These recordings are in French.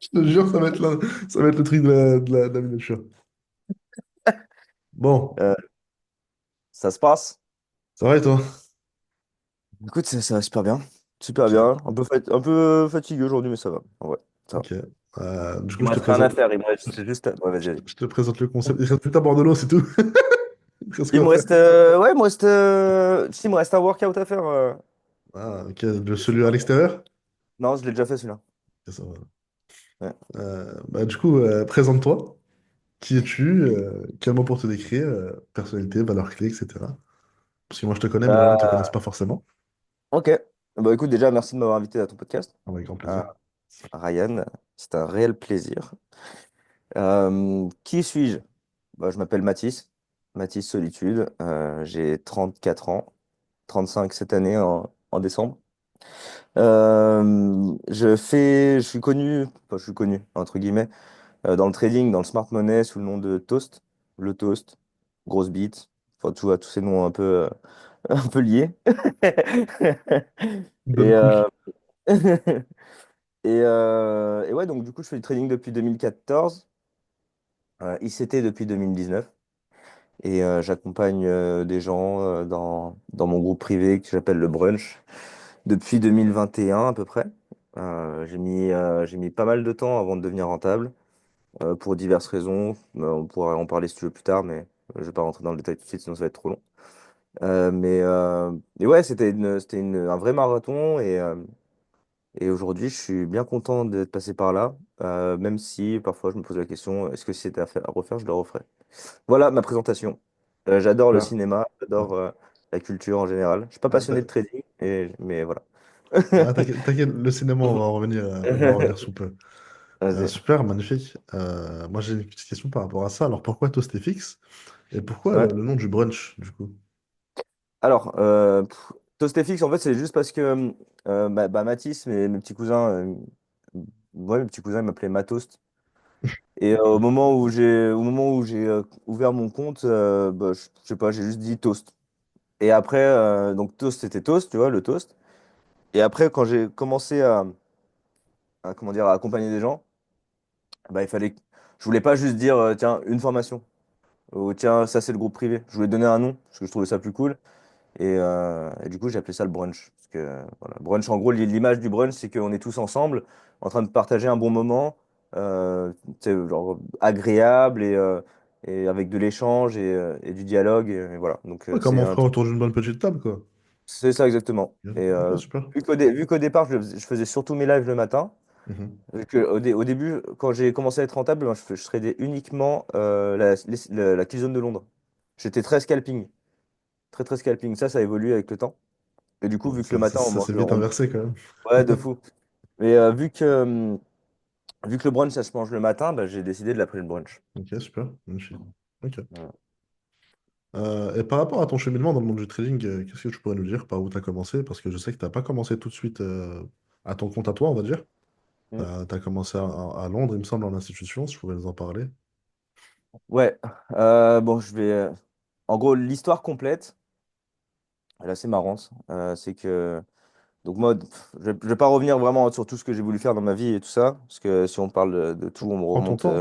Je te jure, ça va être le truc de la miniature. Bon, Euh, Ça se passe? ça va et toi? Écoute, ça va super bien. Super Ok, bien. Un peu fatigué aujourd'hui, mais ça va. Ouais, ça va. ok. Du Il coup, me je te reste rien à présente, faire. Il me reste juste. Ouais, vas-y, vas-y. je te présente le concept. Il reste plus qu'à boire de l'eau, c'est tout. Il reste Il quoi à me faire? reste. Ouais, il me reste. Si, il me reste un workout à faire. Ah, ok. Je sais Celui à pas. l'extérieur? Non, je l'ai déjà fait celui-là. Ok, ça va. Ouais. Du coup, présente-toi. Qui es-tu? Quel mot pour te décrire? Personnalité, valeurs clés, etc. Parce que moi, je te connais, mais les gens ne te Euh, connaissent pas forcément. ok. Bah écoute, déjà, merci de m'avoir invité à ton podcast. Avec grand Euh, plaisir. Ryan, c'est un réel plaisir. Qui suis-je? Bah, je m'appelle Mathis. Mathis Solitude. J'ai 34 ans. 35 cette année en décembre. Je suis connu, enfin, je suis connu, entre guillemets, dans le trading, dans le smart money, sous le nom de Toast, le Toast, grosse bite, enfin, tu vois, tous ces noms un peu, un peu liés. Donne Et, couche. et ouais, donc du coup, je fais du trading depuis 2014, ICT depuis 2019, et j'accompagne des gens dans mon groupe privé que j'appelle le Brunch depuis 2021 à peu près. J'ai mis pas mal de temps avant de devenir rentable, pour diverses raisons. On pourra en parler si tu veux plus tard, mais je vais pas rentrer dans le détail tout de suite, sinon ça va être trop long. Mais ouais, un vrai marathon et aujourd'hui, je suis bien content d'être passé par là, même si parfois je me pose la question, est-ce que si c'était à refaire, je le referais. Voilà ma présentation. J'adore le Super. cinéma, Ouais. j'adore la culture en général. Je suis pas Ah, passionné de trading, mais voilà. t'inquiète, t'inquiète, le cinéma, on va en revenir sous peu. Vas-y. Super, magnifique. Moi, j'ai une petite question par rapport à ça. Alors, pourquoi Toast FX? Et pourquoi Ouais. le nom du brunch, du coup? Alors, Toastefix, en fait, c'est juste parce que Mathis, mes petits cousins, ouais, mes petits cousins, ils m'appelaient Matoast. Et au moment où j'ai ouvert mon compte, je sais pas, j'ai juste dit Toast. Et après, donc Toast, c'était Toast, tu vois, le toast. Et après, quand j'ai commencé comment dire, à accompagner des gens, bah, je voulais pas juste dire, tiens, une formation. Ou tiens, ça, c'est le groupe privé. Je voulais donner un nom, parce que je trouvais ça plus cool. Et du coup, j'ai appelé ça le brunch. Parce que, voilà, brunch, en gros, l'image du brunch, c'est qu'on est tous ensemble, en train de partager un bon moment, tu sais, genre agréable et avec de l'échange et du dialogue. Et voilà. Donc, Ouais, comme c'est on un ferait truc. autour d'une bonne petite table, quoi. C'est ça exactement. Ok, Et ok, super. vu qu'au départ, je faisais surtout mes lives le matin, Mhm. vu que au début, quand j'ai commencé à être rentable, ben, je tradais uniquement la key zone de Londres. J'étais très scalping. Très, très scalping. Ça a évolué avec le temps. Et du coup, Bon, vu que le matin, ça s'est vite inversé, quand même. ouais, de fou. Mais vu que le brunch, ça se mange le matin, bah, j'ai décidé de l'appeler le brunch. Ok, super, magnifique. Ok. Voilà. Et par rapport à ton cheminement dans le monde du trading, qu'est-ce que tu pourrais nous dire par où tu as commencé? Parce que je sais que tu n'as pas commencé tout de suite à ton compte à toi, on va dire. Tu Mm. as, commencé à Londres, il me semble, en institution, si je pouvais nous en parler. Ouais, bon, en gros, l'histoire complète, elle est assez marrante. C'est que. Donc, moi, je vais pas revenir vraiment sur tout ce que j'ai voulu faire dans ma vie et tout ça, parce que si on parle de tout, on me Prends ton remonte. temps,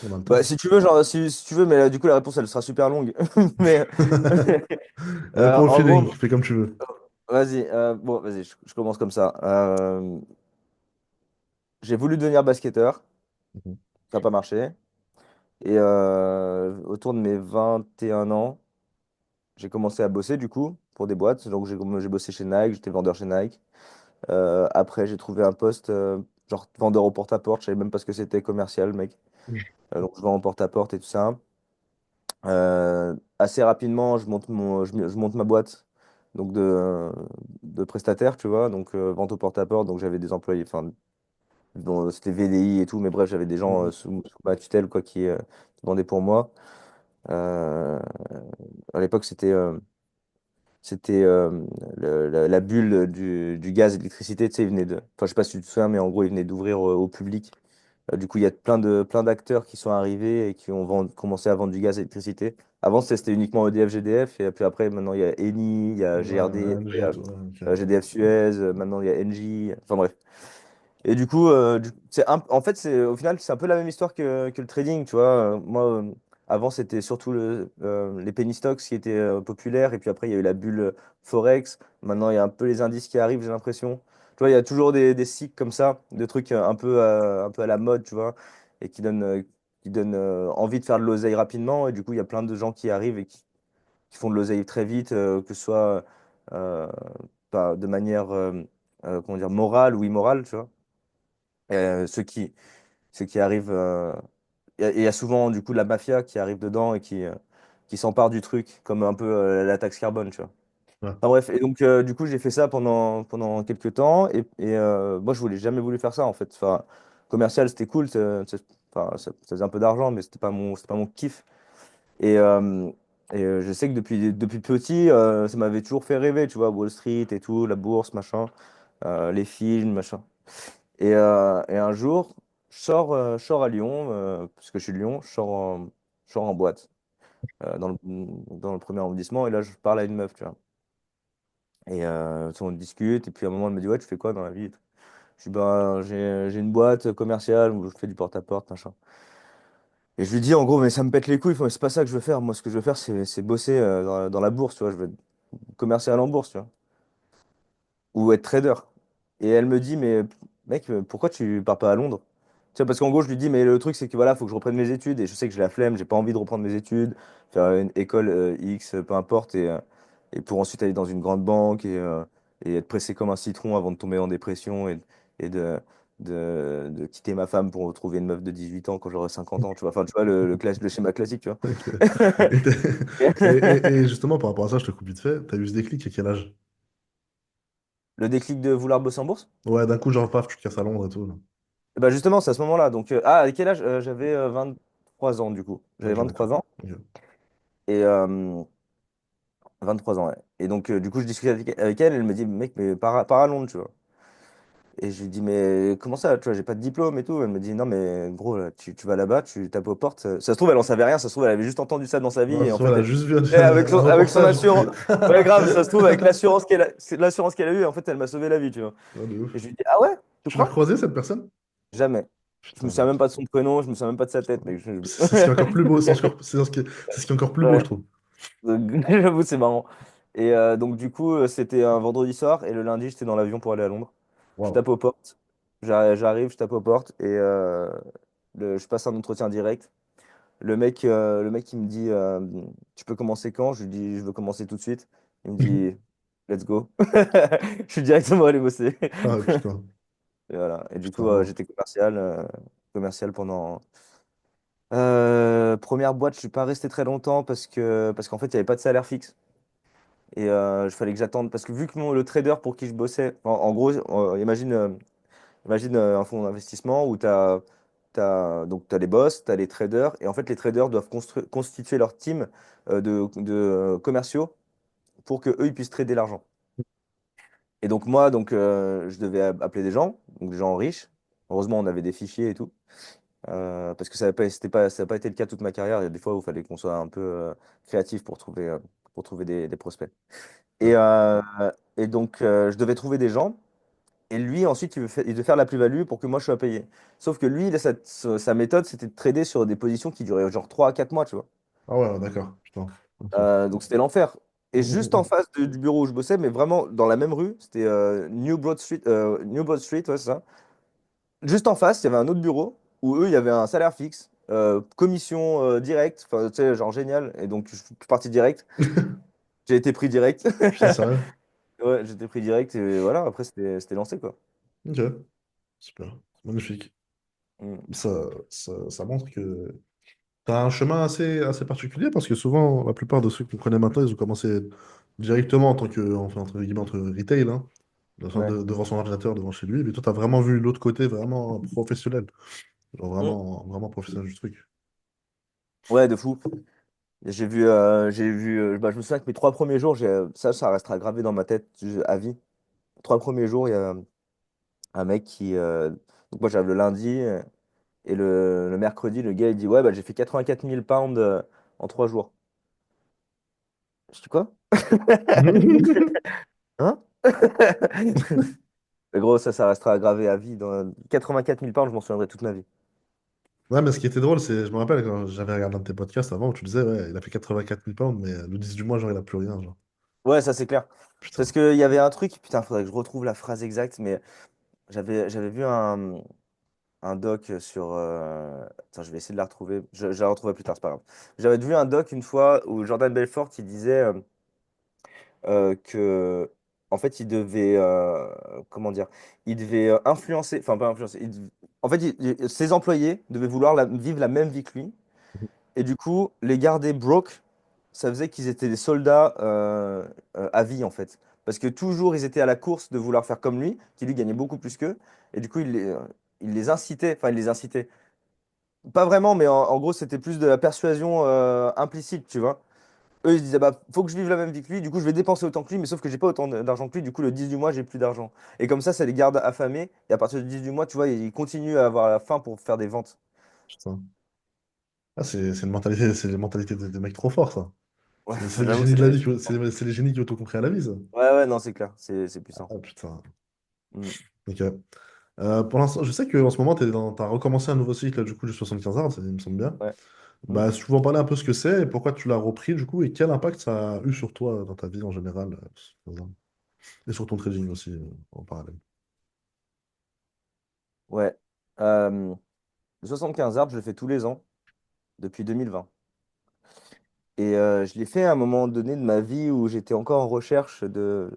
on a le Bah, temps. si tu veux, genre, si tu veux, mais du coup, la réponse, elle sera super longue. Mais, Réponds au en feeling, gros, fais comme tu veux. vas-y, bon, vas-y, je commence comme ça. J'ai voulu devenir basketteur, Mhm. ça n'a pas marché. Et autour de mes 21 ans, j'ai commencé à bosser du coup pour des boîtes. Donc j'ai bossé chez Nike, j'étais vendeur chez Nike. Après, j'ai trouvé un poste genre vendeur au porte-à-porte. Je savais même pas ce que c'était commercial, mec. Donc je vends au porte-à-porte et tout ça. Assez rapidement, je monte ma boîte donc de prestataire, tu vois. Donc vente au porte-à-porte. Donc j'avais des employés, enfin, bon, c'était VDI et tout. Mais bref, j'avais des gens Mhm. sous ma tutelle quoi, qui vendaient pour moi. Euh, à l'époque, c'était la bulle du gaz et de l'électricité. Tu sais, il venait de. Enfin, je sais pas si tu te souviens, mais en gros, il venait d'ouvrir au public. Du coup, il y a plein d'acteurs qui sont arrivés et qui ont commencé à vendre du gaz et de l'électricité. Avant, c'était uniquement EDF, GDF, et puis après, maintenant, il y a Eni, il y a Ouais, GRD, après, il y LG et a tout. Ouais, ok. GDF Suez, maintenant, il y a Engie, enfin bref. Et du coup, en fait, au final, c'est un peu la même histoire que le trading, tu vois. Moi, avant, c'était surtout les penny stocks qui étaient populaires. Et puis après, il y a eu la bulle Forex. Maintenant, il y a un peu les indices qui arrivent, j'ai l'impression. Tu vois, il y a toujours des cycles comme ça, de trucs un peu à la mode, tu vois, et qui donnent envie de faire de l'oseille rapidement. Et du coup, il y a plein de gens qui arrivent et qui font de l'oseille très vite, que ce soit euh, pas de manière, comment dire, morale ou immorale, tu vois. Ceux qui arrivent, il y a souvent du coup la mafia qui arrive dedans et qui s'empare du truc, comme un peu la taxe carbone, tu vois. Ouais. Enfin bref, et donc du coup j'ai fait ça pendant quelques temps et moi je voulais jamais voulu faire ça en fait. Enfin, commercial c'était cool, enfin, ça faisait un peu d'argent, mais c'était pas mon kiff. Et je sais que depuis petit, ça m'avait toujours fait rêver, tu vois, Wall Street et tout, la bourse, machin, les films, machin. Et un jour, je sors à Lyon, parce que je suis de Lyon, je sors en boîte, dans le premier arrondissement, et là, je parle à une meuf, tu vois. On discute, et puis à un moment, elle me dit, ouais, tu fais quoi dans la vie? Je dis, ben, j'ai une boîte commerciale où je fais du porte-à-porte, machin. Et je lui dis, en gros, mais ça me pète les couilles, c'est pas ça que je veux faire. Moi, ce que je veux faire, c'est bosser dans la bourse, tu vois. Je veux être commercial en bourse, tu vois. Ou être trader. Et elle me dit, mais mec, pourquoi tu pars pas à Londres? Tu vois, parce qu'en gros, je lui dis, mais le truc, c'est que voilà, faut que je reprenne mes études. Et je sais que j'ai la flemme, j'ai pas envie de reprendre mes études, faire une école X, peu importe, et pour ensuite aller dans une grande banque et être pressé comme un citron avant de tomber en dépression et de quitter ma femme pour retrouver une meuf de 18 ans quand j'aurai 50 ans, tu vois. Enfin, tu vois, le schéma classique, tu vois. Ok. Et, et justement, par rapport à ça, je te coupe vite fait. T'as eu ce déclic à quel âge? Le déclic de vouloir bosser en bourse? Ouais, d'un coup, genre, paf, tu te casses à Londres et tout, là. Bah justement, c'est à ce moment-là. Donc, à quel âge? J'avais 23 ans, du coup. J'avais Ok, 23 d'accord. ans. Ok. Et 23 ans, ouais. Et donc, du coup, je discutais avec elle. Elle me dit, mec, mais pars à Londres, tu vois. Et je lui dis, mais comment ça? Tu vois, j'ai pas de diplôme et tout. Elle me dit, non, mais gros, là, tu vas là-bas, tu tapes aux portes. Ça se trouve, elle en savait rien. Ça se trouve, elle avait juste entendu ça dans sa vie. Ouais, ça Et se en trouve, fait, elle a elle, juste vu eh, avec un avec son reportage. assurance. Ouais, grave, ça se trouve, avec l'assurance qu'elle a eue, en fait, elle m'a sauvé la vie, tu vois. Ouais, de Et ouf. je lui dis, ah ouais, tu Tu l'as crois? recroisé, cette personne? Jamais. Je me Putain, souviens même mec. pas de son prénom, je me souviens même pas de sa tête, Putain. mec. C'est ce qui est encore plus beau. C'est ce qui est encore plus beau, je Ouais. trouve. Donc, j'avoue, c'est marrant. Et donc, du coup, c'était un vendredi soir et le lundi, j'étais dans l'avion pour aller à Londres. Je Waouh. tape aux portes. J'arrive, je tape aux portes et je passe un entretien direct. Le mec, il me dit tu peux commencer quand? Je lui dis je veux commencer tout de suite. Il me dit let's go. Je suis directement allé bosser. Ah, putain. Et voilà. Et du coup, Putain. j'étais commercial pendant. Première boîte, je suis pas resté très longtemps parce qu'en fait, il n'y avait pas de salaire fixe. Et il fallait que j'attende. Parce que vu que le trader pour qui je bossais, en gros, imagine un fonds d'investissement où donc t'as les boss, tu as les traders. Et en fait, les traders doivent constituer leur team de commerciaux pour que eux ils puissent trader l'argent. Et donc moi, je devais appeler des gens, donc des gens riches. Heureusement, on avait des fichiers et tout. Parce que ça n'a pas été le cas toute ma carrière. Il y a des fois où il fallait qu'on soit un peu créatif pour trouver des prospects. Et, Ouais. euh, et donc, je devais trouver des gens. Et lui, ensuite, il devait faire la plus-value pour que moi, je sois payé. Sauf que lui, sa méthode, c'était de trader sur des positions qui duraient genre 3 à 4 mois, tu vois. Ah ouais, d'accord. Putain. Ok. Donc, c'était l'enfer. Et juste en Mm. face du bureau où je bossais, mais vraiment dans la même rue, c'était New Broad Street, ouais, c'est ça. Juste en face, il y avait un autre bureau où eux, il y avait un salaire fixe, commission directe, enfin, tu sais, genre génial. Et donc, je suis parti direct. J'ai été pris direct. Putain, sérieux? Ouais, j'étais pris direct et voilà, après, c'était lancé, quoi. Ok. Super. Magnifique. Mm. Ça montre que tu as un chemin assez particulier parce que souvent, la plupart de ceux qu'on connaît maintenant, ils ont commencé directement en tant que, enfin, entre guillemets, entre retail, hein, enfin, Ouais. devant son ordinateur, devant chez lui. Mais toi, tu as vraiment vu l'autre côté vraiment professionnel. Genre Mm. vraiment professionnel du truc. Ouais, de fou. Bah, je me souviens que mes 3 premiers jours, ça restera gravé dans ma tête à vie. 3 premiers jours, il y a un mec donc moi, j'arrive le lundi et le mercredi, le gars, il dit, ouais, bah, j'ai fait 84 000 pounds en 3 jours. Je dis quoi? Hein? Mais gros, ça restera gravé à vie. Dans 84 000 pounds, je m'en souviendrai toute ma vie. Ouais, mais ce qui était drôle, c'est, je me rappelle quand j'avais regardé un de tes podcasts avant où tu disais, ouais, il a fait 84 000 pounds, mais le 10 du mois, genre, il a plus rien, genre. Ouais, ça c'est clair. Parce Putain. qu'il y avait un truc, putain, faudrait que je retrouve la phrase exacte, mais j'avais vu un doc sur. Attends, je vais essayer de la retrouver. Je la retrouverai plus tard, c'est pas grave. J'avais vu un doc une fois où Jordan Belfort il disait que, en fait, il devait. Comment dire? Il devait influencer. Enfin, pas influencer. En fait, ses employés devaient vouloir vivre la même vie que lui. Et du coup, les garder broke, ça faisait qu'ils étaient des soldats à vie, en fait. Parce que toujours, ils étaient à la course de vouloir faire comme lui, qui lui gagnait beaucoup plus qu'eux. Et du coup, il les incitait, enfin, il les incitait. Pas vraiment, mais en gros, c'était plus de la persuasion implicite, tu vois. Eux, ils se disaient, bah, faut que je vive la même vie que lui, du coup, je vais dépenser autant que lui, mais sauf que j'ai pas autant d'argent que lui, du coup, le 10 du mois, j'ai plus d'argent. Et comme ça les garde affamés, et à partir du 10 du mois, tu vois, ils continuent à avoir la faim pour faire des ventes. Putain. Ah, c'est une mentalité, c'est les mentalités des mecs trop forts, ça. Ouais, C'est les j'avoue que génies de la c'est. vie, c'est les génies qui ont tout compris à la vie, ça. Ouais, ouais, non, c'est clair, c'est puissant. Ah, putain. Mm. Ok. Pour l'instant, je sais qu'en ce moment, t'as recommencé un nouveau cycle du coup du 75 Hard, ça, il me semble bien. Ouais. Mm. Bah, si tu veux en parler un peu ce que c'est et pourquoi tu l'as repris du coup et quel impact ça a eu sur toi dans ta vie en général, 75 Hard. Et sur ton trading aussi en parallèle. Ouais. Euh, le 75 arbres, je le fais tous les ans depuis 2020. Et je l'ai fait à un moment donné de ma vie où j'étais encore en recherche de.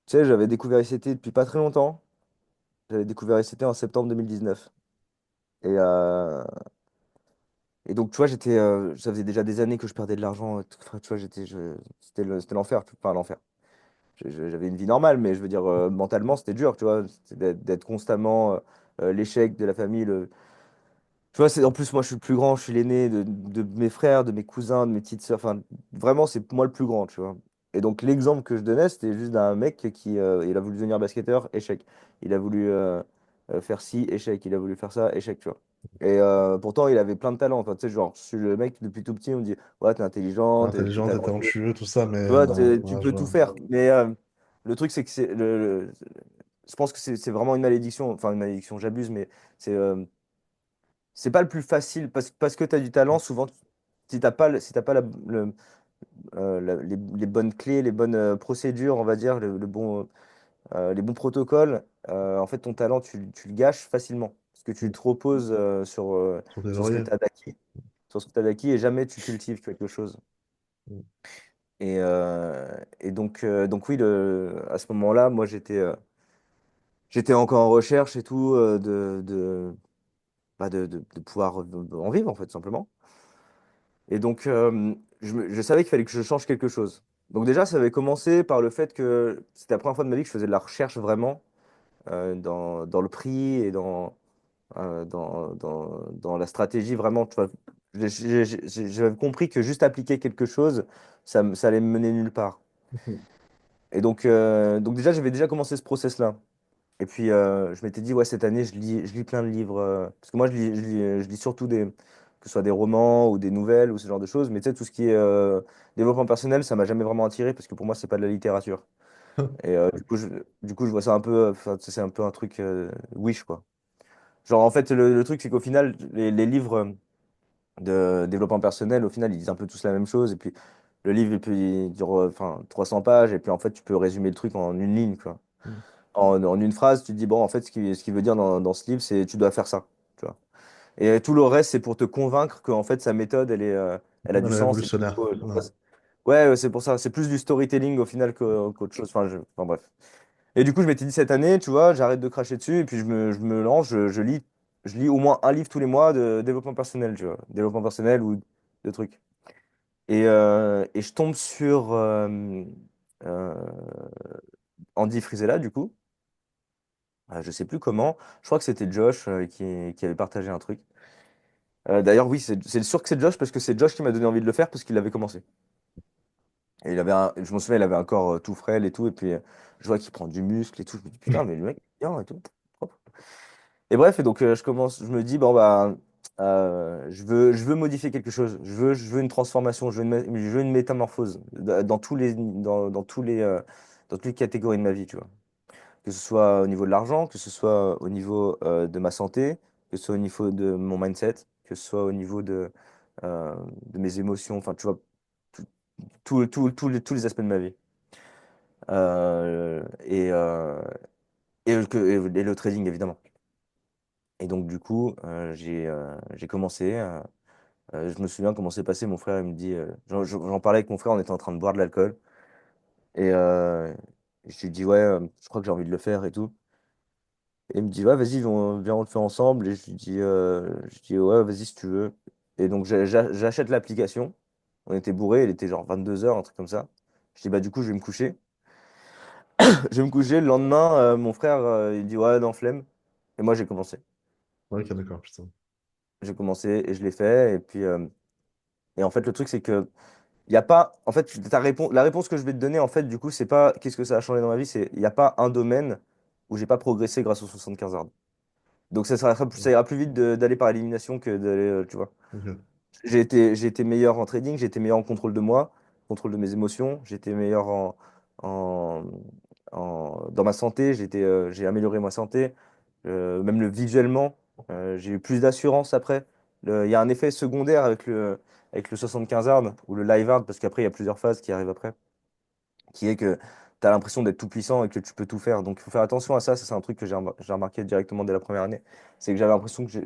Tu sais, j'avais découvert ICT depuis pas très longtemps. J'avais découvert ICT en septembre 2019. Et, et donc, tu vois, ça faisait déjà des années que je perdais de l'argent. Enfin, tu vois, c'était l'enfer. Enfin, l'enfer. J'avais une vie normale, mais je veux dire, mentalement, c'était dur, tu vois. C'était d'être constamment l'échec de la famille. Tu vois, en plus, moi, je suis le plus grand, je suis l'aîné de mes frères, de mes cousins, de mes petites sœurs. Enfin, vraiment, c'est moi le plus grand, tu vois. Et donc, l'exemple que je donnais, c'était juste d'un mec qui il a voulu devenir basketteur, échec. Il a voulu faire ci, échec. Il a voulu faire ça, échec, tu vois. Et pourtant, il avait plein de talents. Enfin, tu sais, genre, je suis le mec, depuis tout petit, on me dit, ouais, t'es intelligent, t'es Intelligent, t'es talentueux. talentueux, tout ça, Tu mais vois, tu ouais, je peux tout vois. faire. Mais le truc, c'est que je pense que c'est vraiment une malédiction. Enfin, une malédiction, j'abuse, mais c'est c'est pas le plus facile parce que tu as du talent, souvent, si t'as pas, si t'as pas les bonnes clés, les bonnes procédures, on va dire, les bons protocoles, en fait, ton talent, tu le gâches facilement. Parce que tu Mm. te reposes Sur tes sur ce que lauriers. tu as d'acquis, sur ce que tu d'acquis et jamais tu cultives quelque chose. Mm. Et donc oui, à ce moment-là, moi, j'étais encore en recherche et tout, de pouvoir en vivre, en fait, simplement. Et donc, je savais qu'il fallait que je change quelque chose. Donc déjà, ça avait commencé par le fait que c'était la première fois de ma vie que je faisais de la recherche vraiment dans le prix et dans la stratégie vraiment. Tu vois. J'avais compris que juste appliquer quelque chose, ça allait me mener nulle part. Et donc déjà, j'avais déjà commencé ce process-là. Et puis, je m'étais dit, ouais, cette année, je lis plein de livres. Parce que moi, je lis surtout que ce soit des romans ou des nouvelles ou ce genre de choses. Mais tu sais, tout ce qui est développement personnel, ça m'a jamais vraiment attiré parce que pour moi, c'est pas de la littérature. Et du coup, je vois ça un peu, enfin, tu sais, c'est un peu un truc wish, quoi. Genre, en fait, le truc, c'est qu'au final, les livres de développement personnel, au final, ils disent un peu tous la même chose. Et puis, le livre, il dure enfin, 300 pages. Et puis, en fait, tu peux résumer le truc en une ligne, quoi Mm. en une phrase, tu te dis, bon, en fait, ce qu'il veut dire dans ce livre, c'est tu dois faire ça. Tu vois. Et tout le reste, c'est pour te convaincre que en fait, sa méthode, elle a du Elle est sens. Et révolutionnaire. Ouais. ouais, ouais, c'est pour ça. C'est plus du storytelling au final qu'autre chose. Enfin, bref. Et du coup, je m'étais dit cette année, tu vois, j'arrête de cracher dessus et puis je me lance, je lis au moins un livre tous les mois de développement personnel, tu vois. Développement personnel ou de trucs. Et je tombe sur euh, Andy Frisella, du coup. Je sais plus comment. Je crois que c'était Josh qui avait partagé un truc. D'ailleurs, oui, c'est sûr que c'est Josh parce que c'est Josh qui m'a donné envie de le faire parce qu'il avait commencé. Et je me souviens, il avait un corps tout frêle et tout. Et puis, je vois qu'il prend du muscle et tout. Je me dis, putain, mais le mec, il est bien et tout. Propre. Et bref, et donc, je me dis, bon, bah. je veux modifier quelque chose. Je veux une transformation. Je veux une métamorphose dans toutes les catégories de ma vie, tu vois. Que ce soit au niveau de l'argent, que ce soit au niveau de ma santé, que ce soit au niveau de mon mindset, que ce soit au niveau de mes émotions. Enfin, tu vois, tout- tous les aspects de ma vie. Et le trading, évidemment. Et donc, du coup, j'ai commencé. Je me souviens comment c'est passé. Mon frère, il me dit, j'en parlais avec mon frère, on était en train de boire de l'alcool. Et je lui dis, ouais, je crois que j'ai envie de le faire et tout. Et il me dit, ouais, vas-y, viens, on le fait ensemble. Et je dis, ouais, vas-y, si tu veux. Et donc, j'achète l'application. On était bourrés, il était genre 22 h, un truc comme ça. Je dis, bah, du coup, je vais me coucher. Je vais me coucher. Le lendemain, mon frère, il dit, ouais, non, flemme. Et moi, j'ai commencé. Ouais, ok, d'accord, putain. J'ai commencé et je l'ai fait. Et en fait, le truc, c'est que il y a pas, en fait, la réponse que je vais te donner, en fait, du coup, c'est pas qu'est-ce que ça a changé dans ma vie, il n'y a pas un domaine où j'ai pas progressé grâce aux 75 heures. Donc ça ira plus vite d'aller par élimination que d'aller, tu vois. Ok. J'ai été meilleur en trading, j'ai été meilleur en contrôle de moi, contrôle de mes émotions, j'ai été meilleur en, dans ma santé, j'ai amélioré ma santé, même visuellement, j'ai eu plus d'assurance après. Il y a un effet secondaire avec le 75 hard ou le live hard, parce qu'après, il y a plusieurs phases qui arrivent après, qui est que tu as l'impression d'être tout puissant et que tu peux tout faire. Donc, il faut faire attention à ça. Ça, c'est un truc que j'ai remarqué directement dès la première année. C'est que j'avais l'impression que,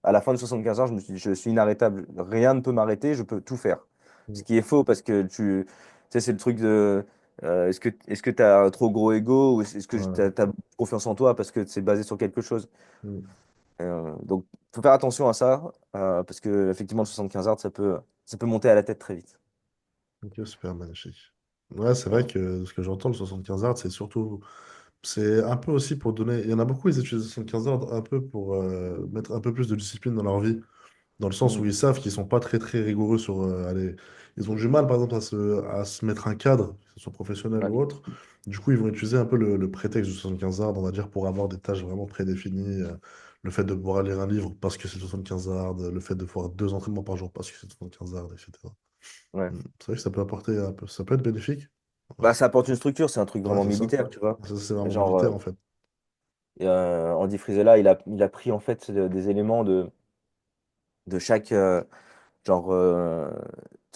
à la fin de 75 heures, je me suis dit, je suis inarrêtable. Rien ne peut m'arrêter, je peux tout faire. Ce Mm. qui est faux parce que tu sais, c'est le truc de est-ce que tu as un trop gros ego ou est-ce que tu Ouais. as confiance en toi parce que c'est basé sur quelque chose. Mm. Donc, il faut faire attention à ça parce que effectivement, le 75 heures, ça peut monter à la tête très vite. Ok, super, magnifique. Ouais, c'est vrai Voilà. que ce que j'entends, le 75 Hz, c'est surtout. C'est un peu aussi pour donner. Il y en a beaucoup, ils utilisent le 75 Hz un peu pour mettre un peu plus de discipline dans leur vie, dans le sens où Mm. ils savent qu'ils sont pas très très rigoureux sur. Allez, ils ont du mal, par exemple, à se mettre un cadre, que ce soit professionnel Ouais. ou autre. Du coup, ils vont utiliser un peu le prétexte du 75 Hz, on va dire, pour avoir des tâches vraiment prédéfinies. Le fait de pouvoir lire un livre parce que c'est 75 Hz, le fait de faire 2 entraînements par jour parce que c'est 75 Hz, etc. Ouais. C'est vrai que ça peut apporter un peu, ça peut être bénéfique. Ouais, Bah, ça apporte une structure, c'est un truc ouais, vraiment c'est ça. militaire, tu vois. Ça, c'est vraiment Genre, militaire en fait. Andy Frisella, il a pris en fait des éléments de chaque. Genre,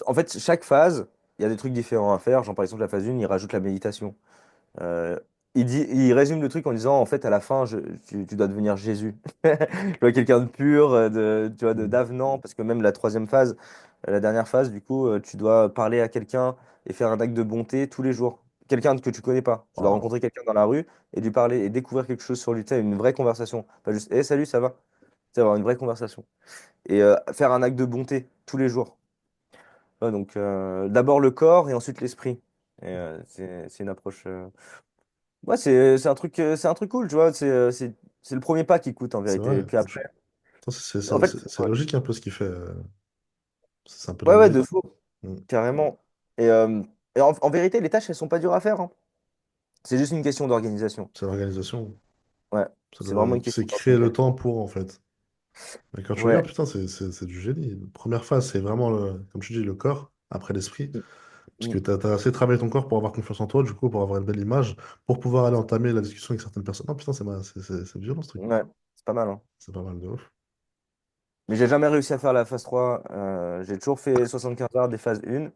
en fait, chaque phase, il y a des trucs différents à faire. Genre, par exemple, la phase 1, il rajoute la méditation. Euh, il résume le truc en disant, en fait, à la fin, tu dois devenir Jésus. Tu vois, quelqu'un de pur, tu vois, Mm. d'avenant, parce que même la troisième phase, la dernière phase, du coup, tu dois parler à quelqu'un et faire un acte de bonté tous les jours. Quelqu'un que tu connais pas. Tu dois Waouh. rencontrer quelqu'un dans la rue et lui parler et découvrir quelque chose sur lui. Tu sais, une vraie conversation. Pas juste, salut, ça va? Tu sais, avoir une vraie conversation. Et faire un acte de bonté tous les jours. Ouais, donc, d'abord le corps et ensuite l'esprit. Et c'est une approche. Ouais, c'est un truc cool, tu vois. C'est le premier pas qui coûte en C'est vérité. vrai. Et puis après, Attends, en fait, c'est ouais, logique un peu ce qu'il fait. C'est un peu la ouais, ouais, de logique. faux, Mm. carrément. Et en vérité, les tâches, elles sont pas dures à faire, hein. C'est juste une question d'organisation. C'est l'organisation. Ouais, c'est vraiment une C'est question créer le d'organisation. temps pour en fait. Mais quand tu Ouais. regardes, putain, c'est du génie. Première phase, c'est vraiment, comme tu dis, le corps, après l'esprit. Mm, Parce que mm, tu as assez travaillé ton corps pour avoir confiance en toi, du coup, pour avoir une belle image, pour pouvoir aller entamer la discussion avec certaines personnes. Non, putain, c'est violent ce truc. ouais, c'est pas mal, hein. C'est pas mal de ouf. Mais j'ai jamais réussi à faire la phase 3. J'ai toujours fait 75 heures des phases 1.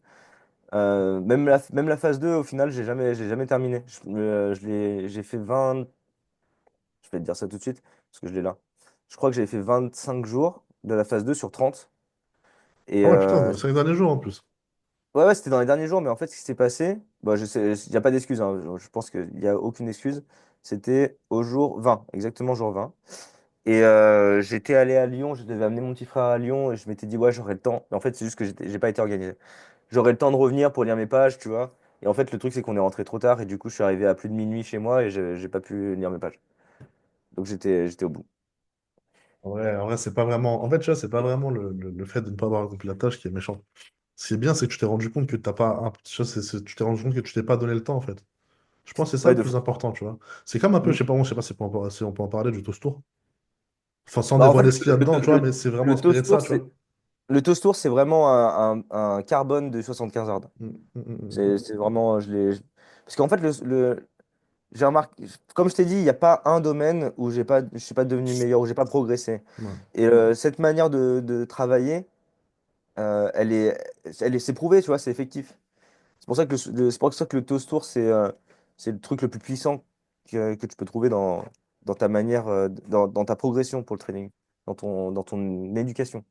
Même la phase 2 au final, j'ai jamais terminé. J'ai fait 20. Je vais te dire ça tout de suite, parce que je l'ai là. Je crois que j'ai fait 25 jours de la phase 2 sur 30. Et Ah ouais, putain, dans les 5 derniers jours en plus. ouais, ouais, c'était dans les derniers jours, mais en fait, ce qui s'est passé, bah, je sais, il n'y a pas d'excuse, hein. Je pense qu'il n'y a aucune excuse. C'était au jour 20, exactement jour 20. Et j'étais allé à Lyon, je devais amener mon petit frère à Lyon, et je m'étais dit, ouais, j'aurai le temps. Mais en fait, c'est juste que j'ai pas été organisé. J'aurai le temps de revenir pour lire mes pages, tu vois. Et en fait, le truc, c'est qu'on est rentré trop tard, et du coup, je suis arrivé à plus de minuit chez moi, et j'ai pas pu lire mes pages. Donc, j'étais au bout. En vrai, c'est pas vraiment. En fait, tu vois, c'est pas vraiment le fait de ne pas avoir accompli la tâche qui est méchant. Ce qui est bien, c'est que tu t'es rendu compte que t'as pas. Tu vois, tu t'es rendu compte que tu t'es pas donné le temps, en fait. Je pense que c'est ça Ouais, le de plus fou. important, tu vois. C'est comme un peu, je Mm. sais pas, bon, je sais pas si on peut en parler du toast tour. Enfin, sans Bah, en fait, dévoiler ce qu'il y a dedans, tu vois, mais c'est vraiment le inspiré de ça, toast-tour, tu vois. le toast-tour, c'est vraiment un carbone de 75 Hz. Mm, mm, mm, mm. C'est vraiment, parce qu'en fait, j'ai remarqué, comme je t'ai dit, il n'y a pas un domaine où je suis pas devenu meilleur, où j'ai pas progressé. Ouais. Et cette manière de travailler, elle est, c'est prouvé, tu vois, c'est effectif. C'est pour ça que c'est pour ça que le toast-tour, c'est le truc le plus puissant que tu peux trouver dans ta manière, dans ta progression pour le trading, dans ton éducation.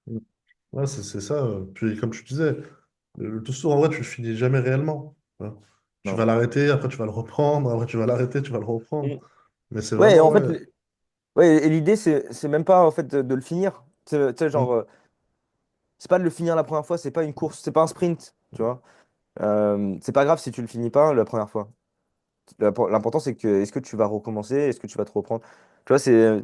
Mm. Ouais, c'est ça. Puis, comme tu disais, le toast en vrai, tu le finis jamais réellement. Hein. Tu Non. vas l'arrêter, après tu vas le reprendre, après tu vas l'arrêter, tu vas le reprendre. Mm. Mais c'est Ouais, vraiment, en fait, ouais. ouais, et l'idée, c'est même pas en fait de le finir. Tu sais, genre, Mm. c'est pas de le finir la première fois, c'est pas une course, c'est pas un sprint, tu vois. C'est pas grave si tu le finis pas la première fois. L'important, c'est que est-ce que tu vas recommencer, est-ce que tu vas te reprendre. Tu vois, c'est